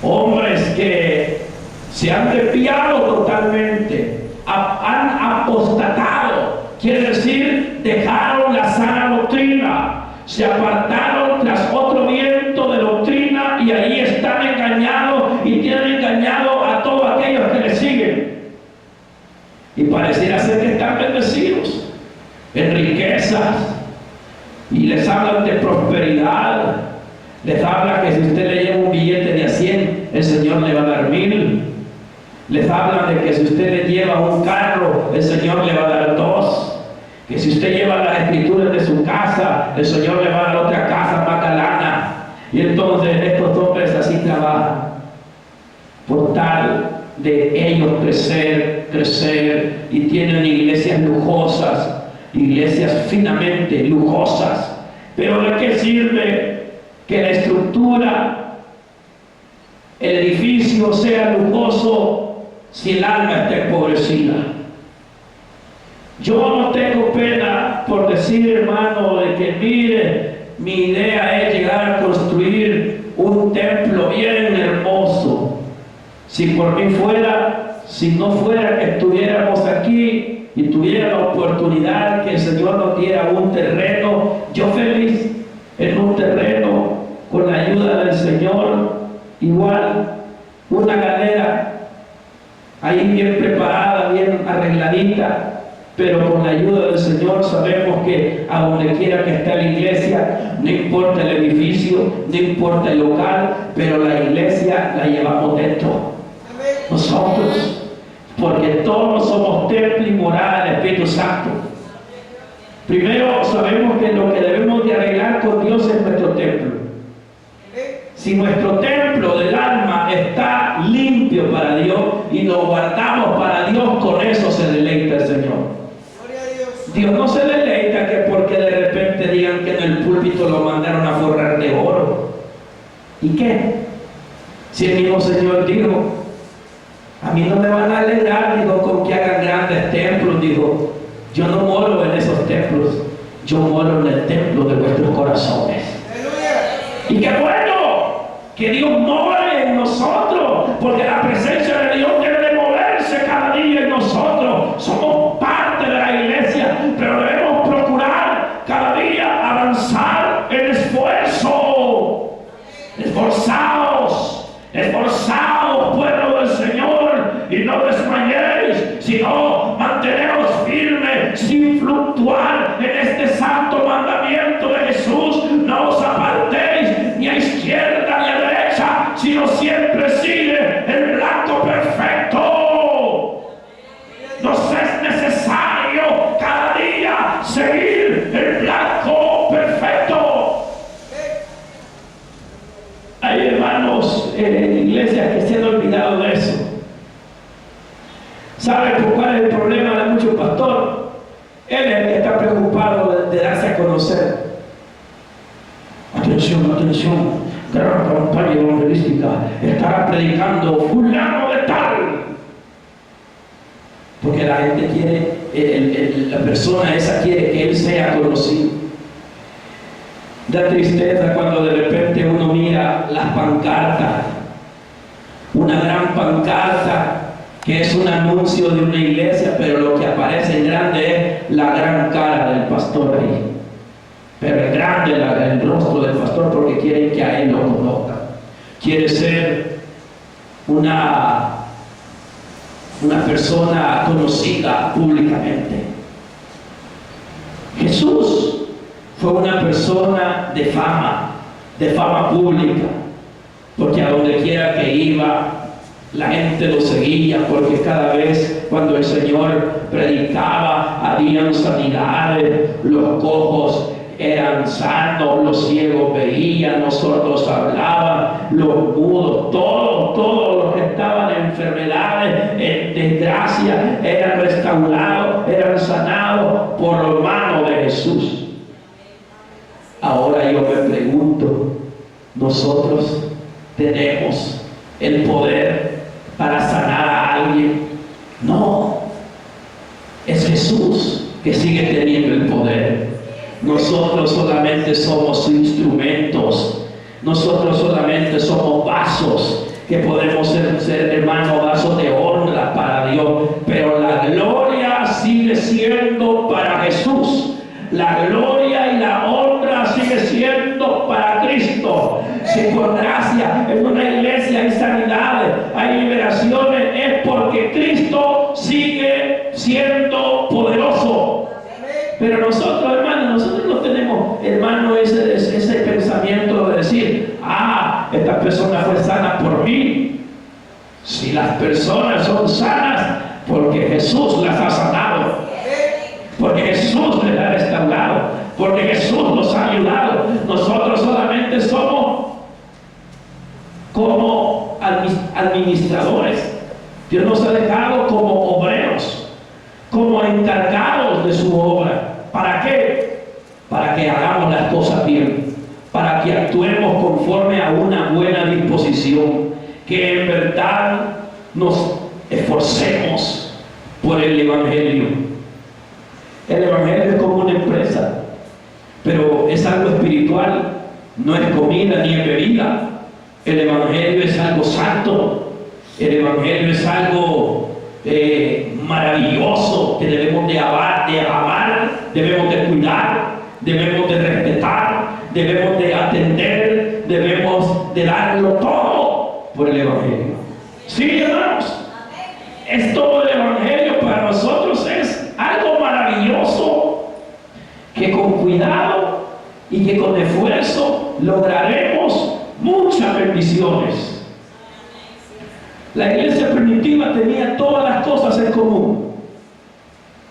Hombres que se han desviado totalmente, han apostatado, quiere decir, dejaron la sana doctrina, se apartaron tras otro viento de doctrina y ahí están engañados y tienen engañado a todos aquellos que les siguen. Y pareciera ser que están bendecidos en riquezas y les hablan de prosperidad, les habla que si usted le lleva un billete de a 100, el Señor le va a dar 1000. Les hablan de que si usted le lleva un carro, el Señor le va a dar 2. Que si usted lleva las escrituras de su casa, el Señor le va a dar otra casa más galana. Y entonces estos hombres así trabajan por tal de ellos crecer, y tienen iglesias lujosas, iglesias finamente lujosas. Pero ¿de qué sirve que la estructura, el edificio sea lujoso si el alma está empobrecida? Yo no tengo pena por decir, hermano, de que mire, mi idea es llegar a construir un templo bien hermoso. Si por mí fuera, si no fuera que estuviéramos aquí y tuviera la oportunidad que el Señor nos diera un terreno, yo feliz en un terreno con la ayuda del Señor, igual una galera ahí bien preparada, bien arregladita, pero con la ayuda del Señor sabemos que a donde quiera que esté la iglesia, no importa el edificio, no importa el local, pero la iglesia la llevamos dentro nosotros, porque todos somos templo y morada del Espíritu Santo. Primero sabemos que lo que debemos de arreglar con Dios es nuestro templo. Si nuestro templo del alma está limpio para Dios y lo guardamos para Dios, con eso se deleita el Señor. Dios no se deleita que porque de repente digan que en el púlpito lo mandaron a forrar de oro. ¿Y qué? Si el mismo Señor dijo, a mí no me van a alegrar, digo, con que hagan grandes templos, digo, yo no moro en esos templos, yo moro en el templo de vuestros corazones. Y qué bueno que Dios more en nosotros, porque la presencia de Dios debe de moverse cada día en nosotros. Somos parte de la iglesia, pero debemos procurar cada día avanzar en esfuerzo. Esforzaos, pueblo del Señor, y no desmayéis, sino manteneos firmes sin fluctuar en este santo mandamiento de Jesús. No os apartéis ni a izquierda ni a derecha, sino siempre sigue el blanco perfecto. Nos es necesario cada día seguir el blanco perfecto. Hay hermanos en iglesias que se han olvidado de eso. ¿Sabe por cuál es el problema de muchos pastores? Él es el que está preocupado de darse a conocer. Atención, gran campaña evangelística, estará predicando fulano de tal. Porque la gente quiere, la persona esa quiere que él sea conocido. Da tristeza cuando de repente uno mira las pancartas, una gran pancarta que es un anuncio de una iglesia, pero lo que aparece en grande es la gran cara del pastor ahí. Pero es grande el rostro del pastor porque quieren que a él lo conozcan. Quiere ser una persona conocida públicamente. Jesús fue una persona de fama pública, porque a donde quiera que iba, la gente lo seguía, porque cada vez cuando el Señor predicaba, habían sanidades, los cojos eran sanos, los ciegos veían, los sordos hablaban, los mudos, todos los que estaban en enfermedades, en desgracia, eran restaurados, eran sanados por mano de Jesús. Ahora yo me pregunto, ¿nosotros tenemos el poder para sanar a alguien? No, es Jesús que sigue teniendo el poder. Nosotros solamente somos instrumentos, nosotros solamente somos vasos que podemos ser hermano, vasos de honra para Dios, pero la gloria sigue siendo para Jesús. La gloria y la honra sigue siendo para Cristo. Si por gracia en una iglesia hay sanidades, hay liberaciones, es porque Cristo sigue siendo poderoso. Pero nosotros, hermanos, nosotros no tenemos, hermano, ese pensamiento de decir, esta persona fue sana por mí. Si las personas son sanas, porque Jesús las ha sanado, porque Jesús les ha restaurado, porque Jesús nos ha ayudado. Nosotros solamente somos como administradores. Dios nos ha dejado como obreros, como encargados de su obra. ¿Para qué? Para que hagamos las cosas bien, para que actuemos conforme a una buena disposición, que en verdad nos esforcemos por el Evangelio. El Evangelio es como una empresa, pero es algo espiritual, no es comida ni es bebida. El Evangelio es algo santo, el Evangelio es algo maravilloso que debemos de amar, debemos de cuidar, debemos de respetar, debemos de atender, debemos de darlo todo por el Evangelio. Sí, hermanos, es todo el Evangelio para nosotros, es algo maravilloso que con cuidado y que con esfuerzo lograremos muchas bendiciones. La iglesia primitiva tenía todas las cosas en común.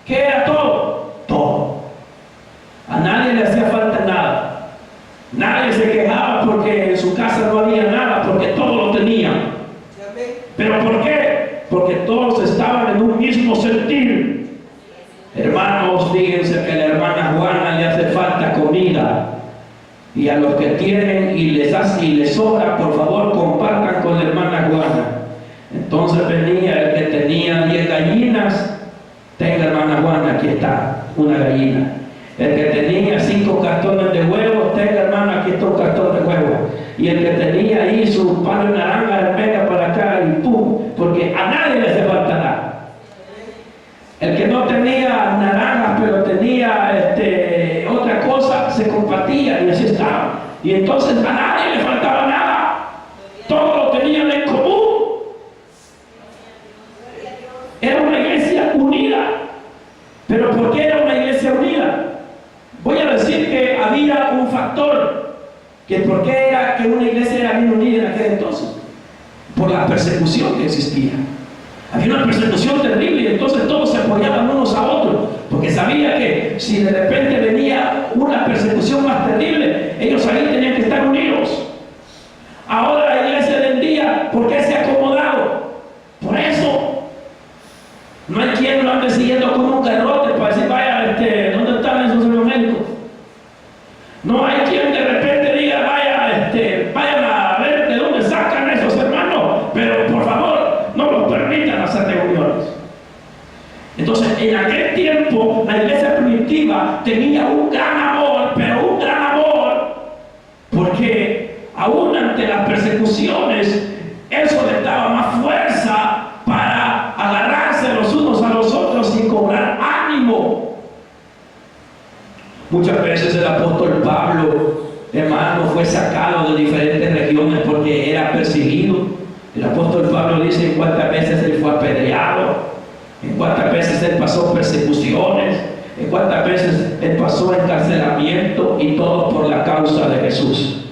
¿Qué era todo? Todo. A nadie le hacía falta nada. Nadie se quejaba porque en su casa no había nada, porque todo lo tenían. ¿Pero por qué? Porque todos estaban en un mismo sentir. Hermanos, fíjense que a la hermana Juana le hace falta comida. Y a los que tienen y les sobra, por favor, compartan con la hermana Juana. Entonces venía el que tenía 10 gallinas, tenga hermana Juana, aquí está, una gallina. El que tenía 5 cartones de huevos, tenga hermana, aquí está un cartón de huevos. Y el que tenía ahí su palo de naranja, venga para acá y pum, porque a nadie le hace falta nada. El que no tenía naranjas, pero tenía otra cosa, se compartía y así estaba. Y entonces a nadie le faltaba nada. Todo lo tenían en común. Era una iglesia unida. ¿Pero por qué era una iglesia unida? Voy a decir que había un factor. Que ¿por qué era que una iglesia era bien unida en aquel entonces? Por la persecución que existía. Había una persecución terrible y entonces todos se apoyaban unos a otros, porque sabía que si de repente venía una persecución más terrible, ellos ahí tenían que estar unidos. Ahora la iglesia del día, ¿por qué se ha acomodado? Por eso. No hay quien lo ande siguiendo con un garrote para decir, vaya, ¿dónde están esos evangélicos? No hay quien de repente diga, vayan a ver de dónde sacan esos hermanos, pero por favor, no los permitan hacer reuniones. Entonces, en aquel tiempo, la iglesia primitiva tenía un gran amor, pero un gran amor, porque aún ante las persecuciones, eso les daba más fuerza para Muchas veces el apóstol Pablo, hermano, fue sacado de diferentes regiones porque era perseguido. El apóstol Pablo dice en cuántas veces él fue apedreado, en cuántas veces él pasó persecuciones, en cuántas veces él pasó encarcelamiento, y todo por la causa de Jesús.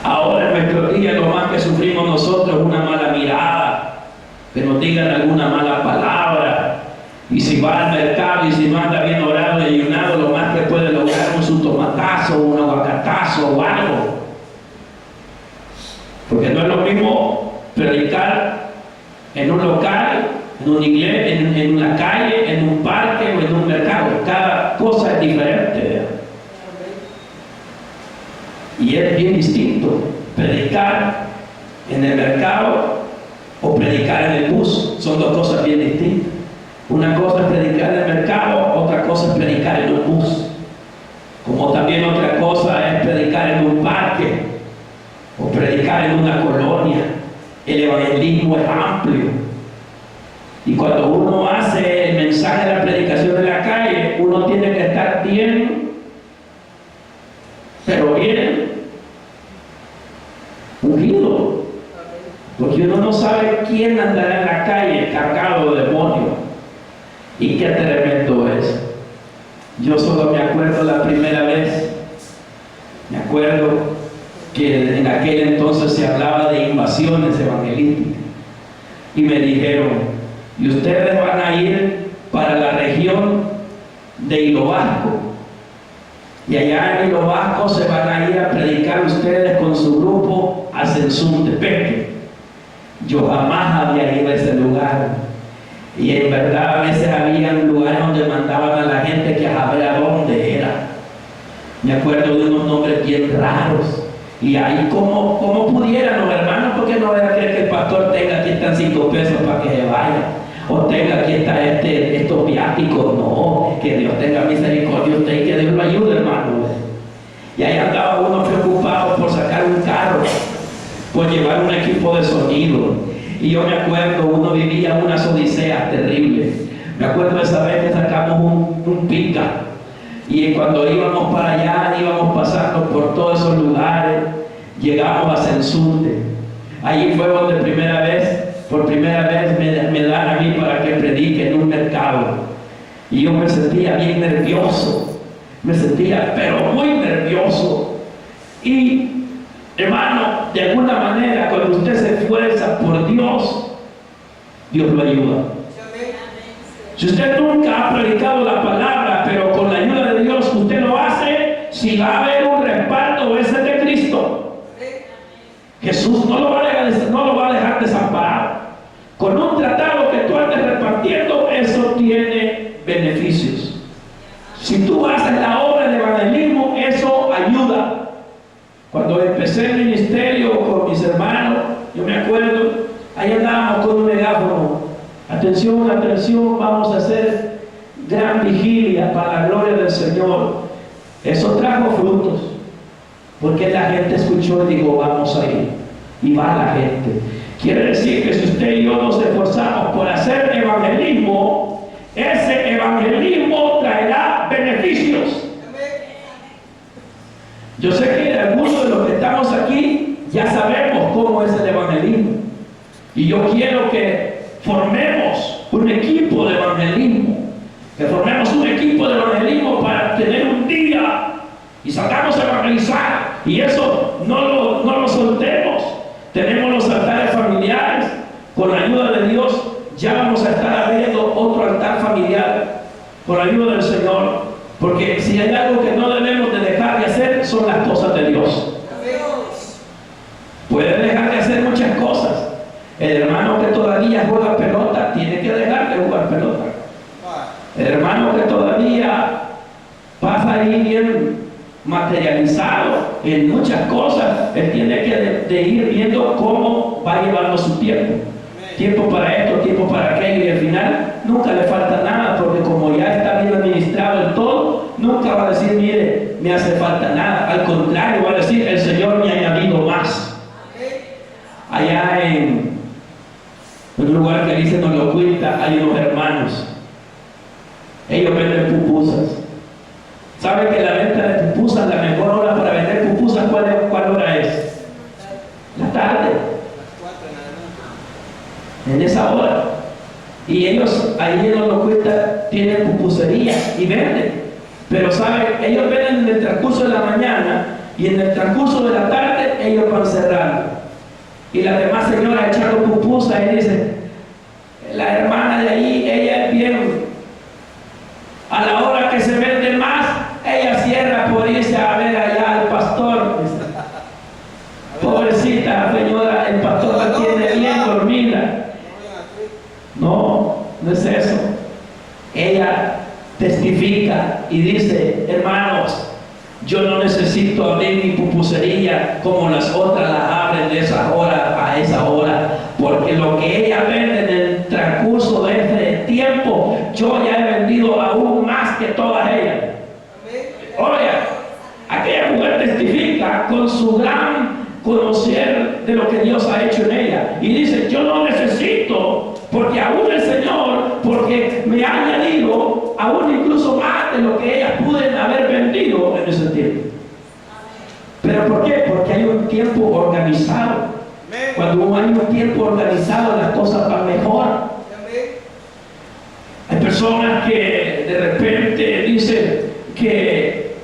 Ahora en nuestro día lo más que sufrimos nosotros es una mala mirada, que nos digan alguna mala palabra, y si va al mercado y si no anda bien orado y ayunado, lo más que puede lograr es un tomatazo, un aguacatazo o algo. Porque no es lo mismo predicar en un local, en una iglesia, en una calle, en un parque o en un mercado. Cada cosa es diferente, ¿verdad? Y es bien distinto predicar en el mercado o predicar en el bus. Son dos cosas bien distintas. Una cosa es predicar en el mercado, otra cosa es predicar en un bus. Como también otra cosa es predicar en un parque o predicar en una colonia. El evangelismo es amplio. Y cuando uno hace el mensaje de la predicación en la calle, uno tiene que estar bien, pero bien ungido. Porque uno no sabe quién andará en la calle cargado de demonios. Y qué tremendo es. Yo solo me acuerdo la primera vez, me acuerdo que en aquel entonces se hablaba de invasiones evangelísticas. Y me dijeron, y ustedes van a ir para la región de Hilo Vasco. Y allá en Hilo Vasco se van a ir a predicar ustedes con su grupo a Sensuntepeque. Yo jamás había ido a ese lugar. Y en verdad a veces había lugares donde mandaban a la gente que a saber a dónde era. Me acuerdo de unos nombres bien raros. Y ahí como pudieran los hermanos, porque no voy a creer que el pastor tenga aquí están 5 pesos para que se vaya. O tenga aquí está estos viáticos. No, que Dios tenga misericordia de usted y que Dios lo ayude, hermano. Y ahí andaba uno preocupado por sacar un carro, por llevar un equipo de sonido. Y yo me acuerdo, uno vivía unas odiseas terribles. Me acuerdo esa vez que sacamos un pica. Y cuando íbamos para allá, íbamos pasando por todos esos lugares, llegamos a Sensunte. Allí fue donde por primera vez me dan a mí para que predique en un mercado. Y yo me sentía bien nervioso. Me sentía, pero muy nervioso. Y hermano, de alguna manera, cuando usted se esfuerza por Dios, Dios lo ayuda. Si usted nunca ha predicado la palabra, pero con la ayuda de Dios usted lo hace, si va a haber un respaldo, ese es de Cristo. Jesús no lo va a dejar desamparado. Con un tratado que tú andes repartiendo, eso tiene beneficios. Si tú haces la obra de evangelismo, eso ayuda. Cuando empecé el ministerio con mis hermanos, yo me acuerdo, ahí andábamos con un megáfono. Atención, atención, vamos a hacer gran vigilia para la gloria del Señor. Eso trajo frutos, porque la gente escuchó y dijo, vamos a ir. Y va la gente. Quiere decir que si usted y yo nos esforzamos por hacer evangelismo, ese evangelismo traerá beneficios. Yo sé que algunos de los que estamos aquí ya sabemos cómo es el evangelismo. Y yo quiero que formemos un equipo de evangelismo. Que formemos un equipo de evangelismo para tener un día y salgamos a evangelizar. Y eso no lo soltemos. Tenemos los altares familiares. Con la ayuda de Dios ya vamos a estar abriendo otro altar familiar. Con la ayuda del Señor. Porque si hay algo que no debemos de dejar de hacer, son las cosas de Dios. Puede dejar de hacer muchas cosas. El hermano que todavía juega pelota, tiene que dejar de jugar pelota. El hermano que todavía pasa ahí bien materializado en muchas cosas, él tiene que de ir viendo cómo va llevando su tiempo. Tiempo para esto, tiempo para aquello, y al final nunca le falta nada, porque como ya está bien administrado el todo, nunca va a decir, mire, me hace falta nada. Al contrario, va a decir, el Señor me ha añadido más. Allá en un lugar que dice no lo cuenta, hay unos hermanos Ellos venden pupusas. ¿Sabe que la venta de pupusas, la mejor hora para vender pupusas, cuál hora es? La tarde. En esa hora. Y ellos, ahí en los locuistas, tienen pupusería y venden. Pero ¿sabe? Ellos venden en el transcurso de la mañana y en el transcurso de la tarde ellos van cerrando. Y la demás señora echando pupusas y dice, la hermana de ahí, ella es bien, a la hora que se vende más, ella cierra por irse a ver allá al pastor. Pobrecita señora, el pastor la tiene bien dormida. No, no es eso. Ella testifica y dice, hermanos, yo no necesito abrir mi pupusería como las otras las abren de esa hora a esa hora, porque lo que ella vende en el transcurso de este tiempo, yo ya he vendido aún más que todas ellas. Oiga, aquella mujer testifica con su gran conocer de lo que Dios ha hecho en ella y dice, yo no necesito, porque aún el Señor, porque me ha añadido aún incluso más de lo que ellas pueden haber vendido en ese tiempo. ¿Pero por qué? Porque hay un tiempo organizado. Cuando hay un tiempo organizado, las cosas van mejor. Hay personas que de repente dicen que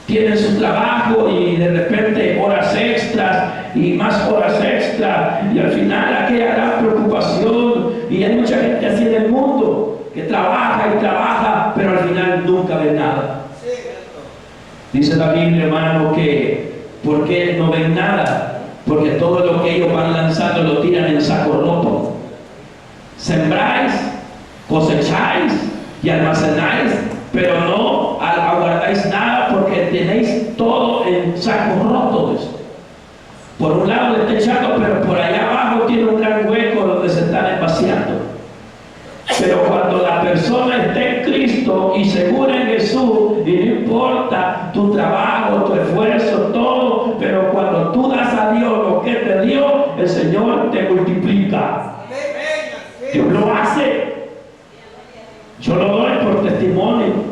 tienen su trabajo y de repente horas extras y más horas extras y al final aquella gran preocupación, y hay mucha gente así en el mundo que trabaja y trabaja pero al final nunca ve nada. Dice la Biblia, hermano, que ¿por qué no ven nada? Porque todo lo que ellos van lanzando lo tiran en saco roto. Sembráis, cosecháis y almacenáis, pero no aguardáis nada porque tenéis todo en sacos rotos. Por un lado le está echando, pero por allá abajo tiene un gran hueco donde se están vaciando. Pero cuando la persona está en Cristo y segura en Jesús, y no importa tu trabajo, tu esfuerzo, todo, pero cuando tú das a Dios lo que te dio, el Señor te multiplica. Dios lo hace. Yo lo doy por testimonio.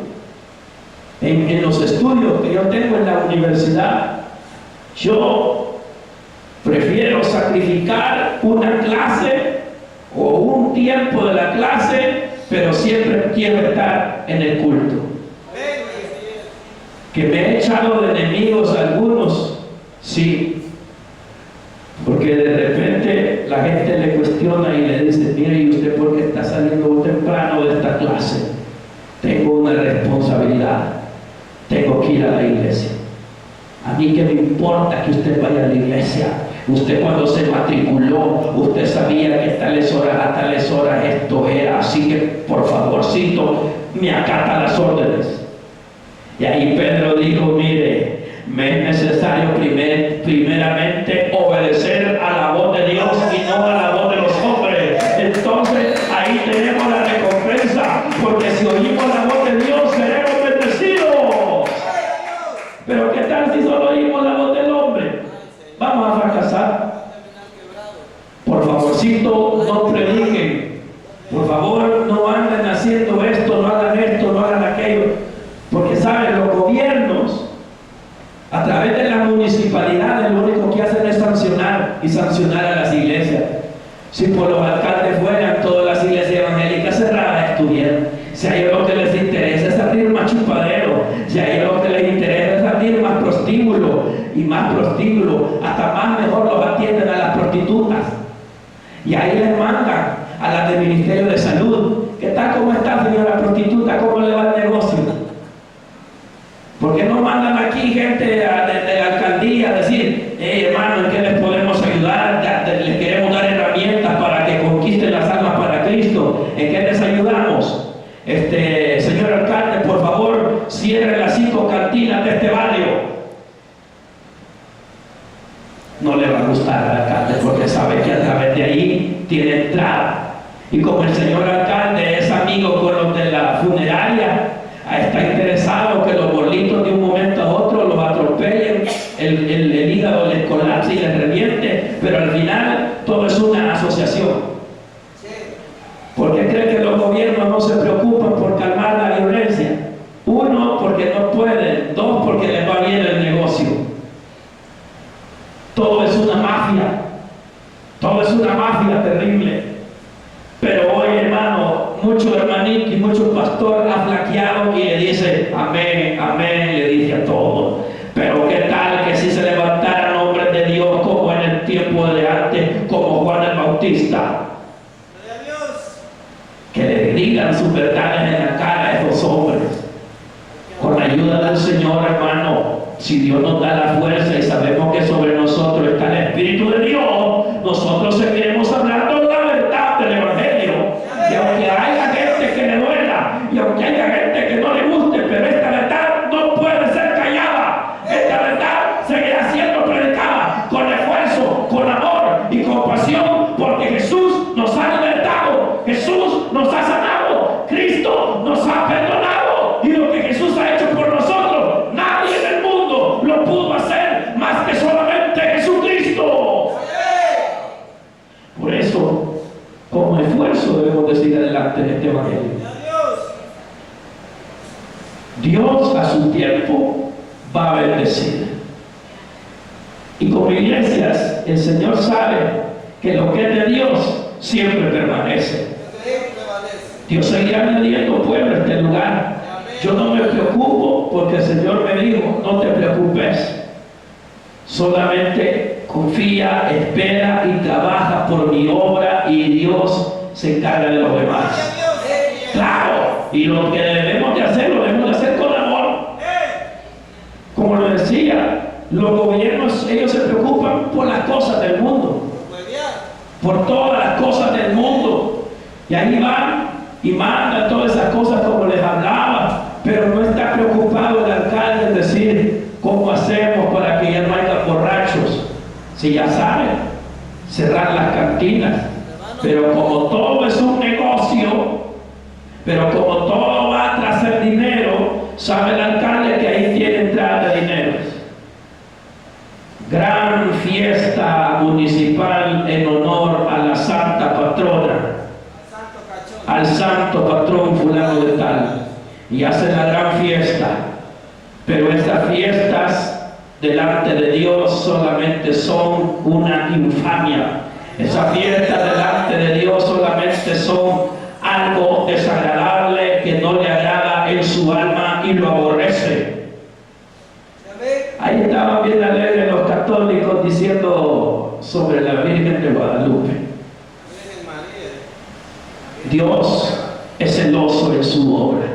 En los estudios que yo tengo en la universidad, yo prefiero sacrificar una clase o un tiempo de la clase, pero siempre quiero estar en el culto. Que me he echado de enemigos algunos, sí, porque de repente la gente le cuestiona y le dice, mire, ¿y usted por qué está saliendo temprano de esta clase? Tengo una responsabilidad, tengo que ir a la iglesia. A mí qué me importa que usted vaya a la iglesia. Usted cuando se matriculó, usted sabía que tales horas a tales horas esto era, así que por favorcito me acata las órdenes. Y ahí Pedro dijo, mire, me es necesario primeramente obedecer a la voz de Dios y no a la voz de los hombres. Entonces ahí tenemos la recompensa, porque si oímos la voz de Dios seremos bendecidos. Pero ¿qué tal si solo oímos la voz del hombre? Vamos a fracasar. Por favorcito, no prediquen. Por favor, no anden haciendo esto, no hagan aquello. Porque saben, los gobiernos, a través de las municipalidades, lo único que hacen es sancionar y sancionar a las iglesias. Si por los alcaldes fueran, todas las iglesias evangélicas cerradas estuvieran. Si a ellos lo que les interesa es abrir más chupadero, si a ellos lo que les interesa es abrir más prostíbulos y más prostíbulos, hasta más mejor los atienden a las prostitutas. Y ahí les mandan a las del Ministerio de Salud. ¿Qué tal? ¿Cómo está, señora prostituta? ¿Cómo le va el negocio? ¿Por qué no mandan aquí gente de la alcaldía a decir, hermano, ¿en qué les podemos ayudar? Les queremos dar herramientas para que conquisten las almas para Cristo. ¿En qué les ayudamos? Señor alcalde, por favor, cierre las 5 cantinas de este barrio. No le va a gustar al alcalde porque sabe que a través de ahí tiene entrada. Y como el señor alcalde es amigo con los de la funeraria, está interesado que los bolitos de un momento a otro los atropellen, el hígado les colapse y les reviente, pero al final todo es una asociación. ¿Por qué creen que los gobiernos no se preocupan por calmar mafia terrible. Pero hoy, hermano, mucho hermanito y mucho pastor ha flaqueado y le dice amén, amén, le dice a todos. Pero qué tal que si se levantaran hombres de Dios como en el tiempo de antes, como Juan el Bautista, que le digan sus verdades en la cara a esos hombres. Con la ayuda del Señor, hermano, si Dios nos da la fuerza y sabemos que sobre nosotros está el Espíritu de Dios, nosotros seguiremos hablando la verdad del Evangelio. Y aunque haya gente que le duela, y aunque haya gente que no le guste, pero esta verdad no puede ser callada. Esta verdad seguirá siendo predicada con esfuerzo, con amor y con pasión, porque Jesús nos ha libertado, Jesús nos ha sanado, Cristo nos ha perdonado, y lo que Jesús ha hecho por nosotros, nadie en el mundo lo pudo hacer más que solamente Jesucristo. Por eso, con esfuerzo debemos de seguir adelante en este Evangelio. Dios a su tiempo va a bendecir. Y como iglesias, el Señor sabe que lo que es de Dios siempre permanece. Dios seguirá añadiendo pueblo a este lugar. Yo no me preocupo porque el Señor me dijo, no te preocupes. Solamente confía, espera y trabaja por mi obra y Dios se encarga de los demás. Claro, y lo que debemos de hacer, lo debemos de hacer con amor. Como lo decía, los gobiernos, ellos se preocupan por las cosas del mundo, por todas las cosas del mundo, y ahí van y mandan todas esas cosas como les hablaba, pero no está preocupado el alcalde en decir cómo hacemos para que ya no haya borrachos. Si ya saben, cerrar las cantinas, pero como todo es un negocio, pero como todo va tras el dinero, sabe el alcalde que ahí tiene entrada de dinero. Gran fiesta municipal en honor a la santa patrona, al santo patrón fulano de tal, y hacen la gran fiesta, pero estas fiestas delante de Dios solamente son una infamia. Esas fiestas delante de Dios solamente son algo desagradable que no le agrada en su alma y lo aborrece. Ahí estaban bien alegres los católicos diciendo sobre la Virgen de Guadalupe. Dios es celoso en su obra.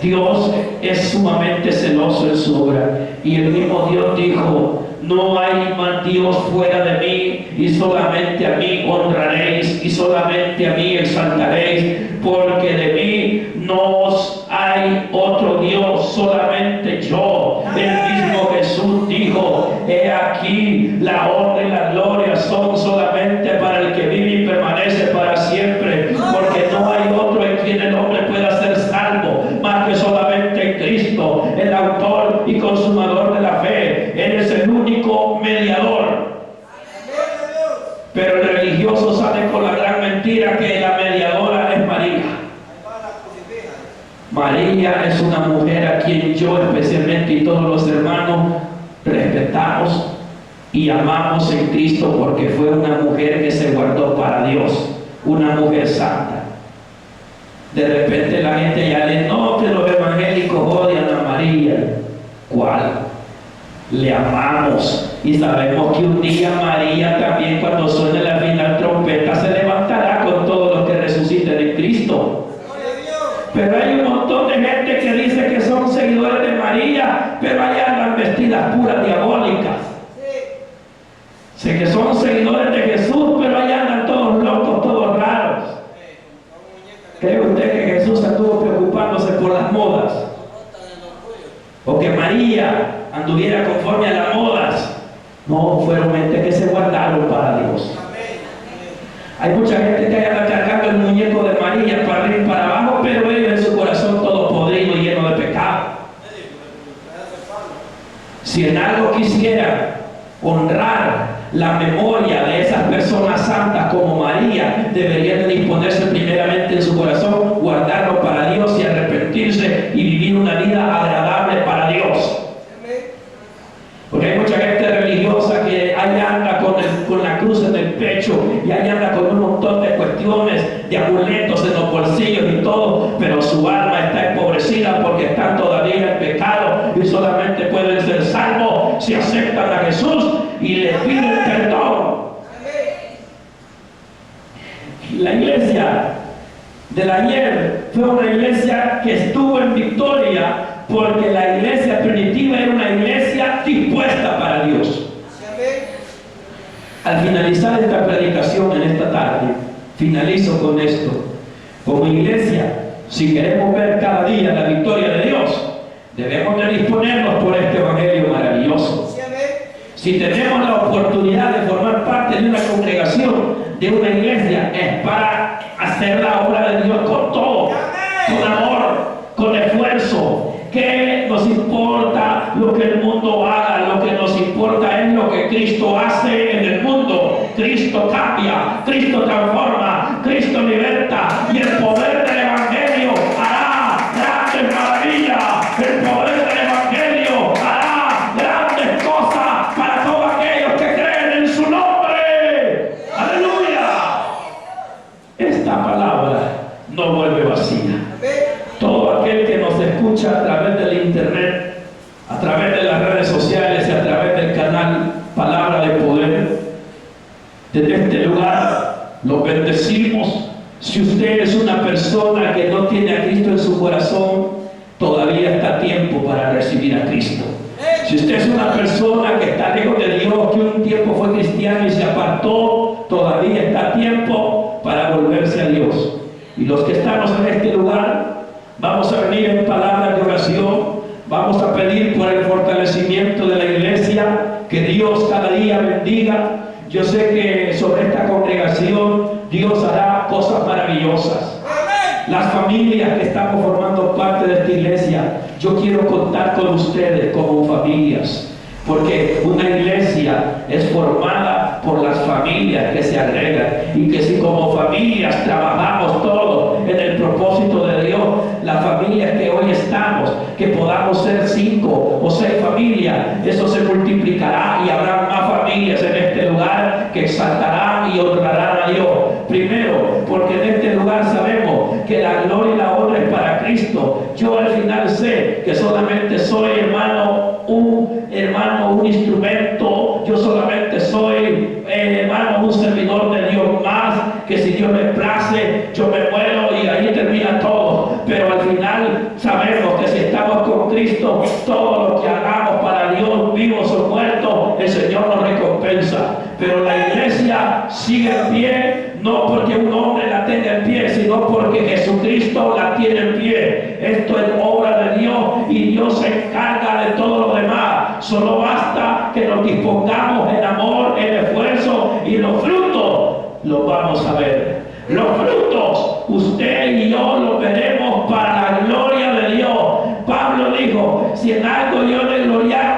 Dios es sumamente celoso en su obra. Y el mismo Dios dijo, no hay más Dios fuera de mí, y solamente a mí honraréis, y solamente a mí exaltaréis, porque de mí no hay otro Dios, solamente yo. El mismo Jesús dijo, he aquí, la honra y la gloria son solamente para el que vive y permanece para siempre, porque no hay otro en quien el hombre pueda ser salvo, más que solamente en Cristo, el autor y consumador de la fe. Él es el único mediador. Pero el religioso sale con la gran mentira que la mediadora es María. María es una mujer a quien yo especialmente y todos los hermanos respetamos y amamos en Cristo, porque fue una mujer que se guardó para Dios, una mujer santa. De repente la gente ya le no, que los evangélicos odian a María. ¿Cuál? Le amamos y sabemos que un día María también, cuando suene la final trompeta, se levantará con todos los que resuciten en Cristo. Pero hay un montón de gente que dice que son seguidores de María, pero allá andan vestidas puras diabólicas. Sé que son seguidores de Jesús, pero allá andan todos locos, todos raros. ¿Cree usted que Jesús estuvo preocupándose por las modas? ¿O que María anduviera conforme a las modas? No, fueron gente que se guardaron para Dios. Hay mucha gente que anda cargando el muñeco de María para arriba y para abajo, pero ellos en su corazón todo podrido y lleno de pecado. Si en algo quisiera honrar la memoria de esas personas santas como María, deberían de disponerse primeramente en su corazón, guardarlo para Dios y arrepentirse y vivir una vida agradable para Dios. Porque hay mucha gente religiosa que allá anda con la cruz en el pecho y allá y anda con un montón de cuestiones, de amuletos en los bolsillos y todo, pero su alma está empobrecida porque están todavía en pecado y solamente pueden ser salvos si aceptan a Jesús y le piden perdón. La iglesia del ayer fue una iglesia que estuvo en victoria porque la iglesia primitiva era una iglesia dispuesta para Dios. Al finalizar esta predicación en esta tarde, finalizo con esto. Como iglesia, si queremos ver cada día la victoria de Dios, debemos de disponernos por este evangelio maravilloso. Si tenemos la oportunidad de formar parte de una congregación, de una iglesia, es para hacer la obra de Dios con todo, con amor, con esfuerzo. ¿Qué nos importa lo que el mundo haga? Lo que nos importa es lo que Cristo hace en el mundo. Cristo cambia, Cristo transforma, Cristo liberta, y el poder del evangelio hará grandes maravillas. El poder del evangelio hará grandes cosas para todos aquellos que creen en su nombre. ¡Aleluya! Esta palabra no vuelve vacía. Todo aquel que nos escucha a través del internet, a través de las redes sociales y a través del canal Palabra de Poder, desde este lugar lo bendecimos. Si usted es una persona que no tiene a Cristo en su corazón, todavía está a tiempo para recibir a Cristo. Si usted es una persona que está lejos de Dios, que un tiempo fue cristiano y se apartó, todavía está a tiempo para volverse a Dios. Y los que estamos en este lugar, vamos a venir en palabras de oración, vamos a pedir por el fortalecimiento de la iglesia, que Dios cada día bendiga. Yo sé que sobre esta congregación Dios hará cosas maravillosas. Las familias que estamos formando parte de esta iglesia, yo quiero contar con ustedes como familias, porque una iglesia es formada por las familias que se agregan, y que si como familias trabajamos todos en el propósito de Dios, las familias que hoy estamos, que podamos ser 5 o 6 familias, eso se multiplicará y habrá más familias en este lugar que exaltarán y honrarán a Dios. Primero, porque en este lugar sabemos que la gloria y la honra es para Cristo. Yo al final sé que solamente soy un instrumento. Yo solamente soy, hermano, un servidor de Dios más, que si Dios me place, yo me muero y ahí termina todo. Pero al final sabemos que si estamos con Cristo, todo lo que hagamos para Dios, vivos o muertos, el Señor nos recompensa. Pero la iglesia sigue en pie, no porque un hombre la tenga en pie, sino porque Jesucristo la tiene en pie. Esto es obra de Dios y Dios se encarga de todo lo demás. Solo basta que nos dispongamos en amor, en esfuerzo, y los frutos los vamos a ver. Los frutos, usted y yo los veremos para la gloria de Dios. Pablo dijo, si en algo yo de gloriar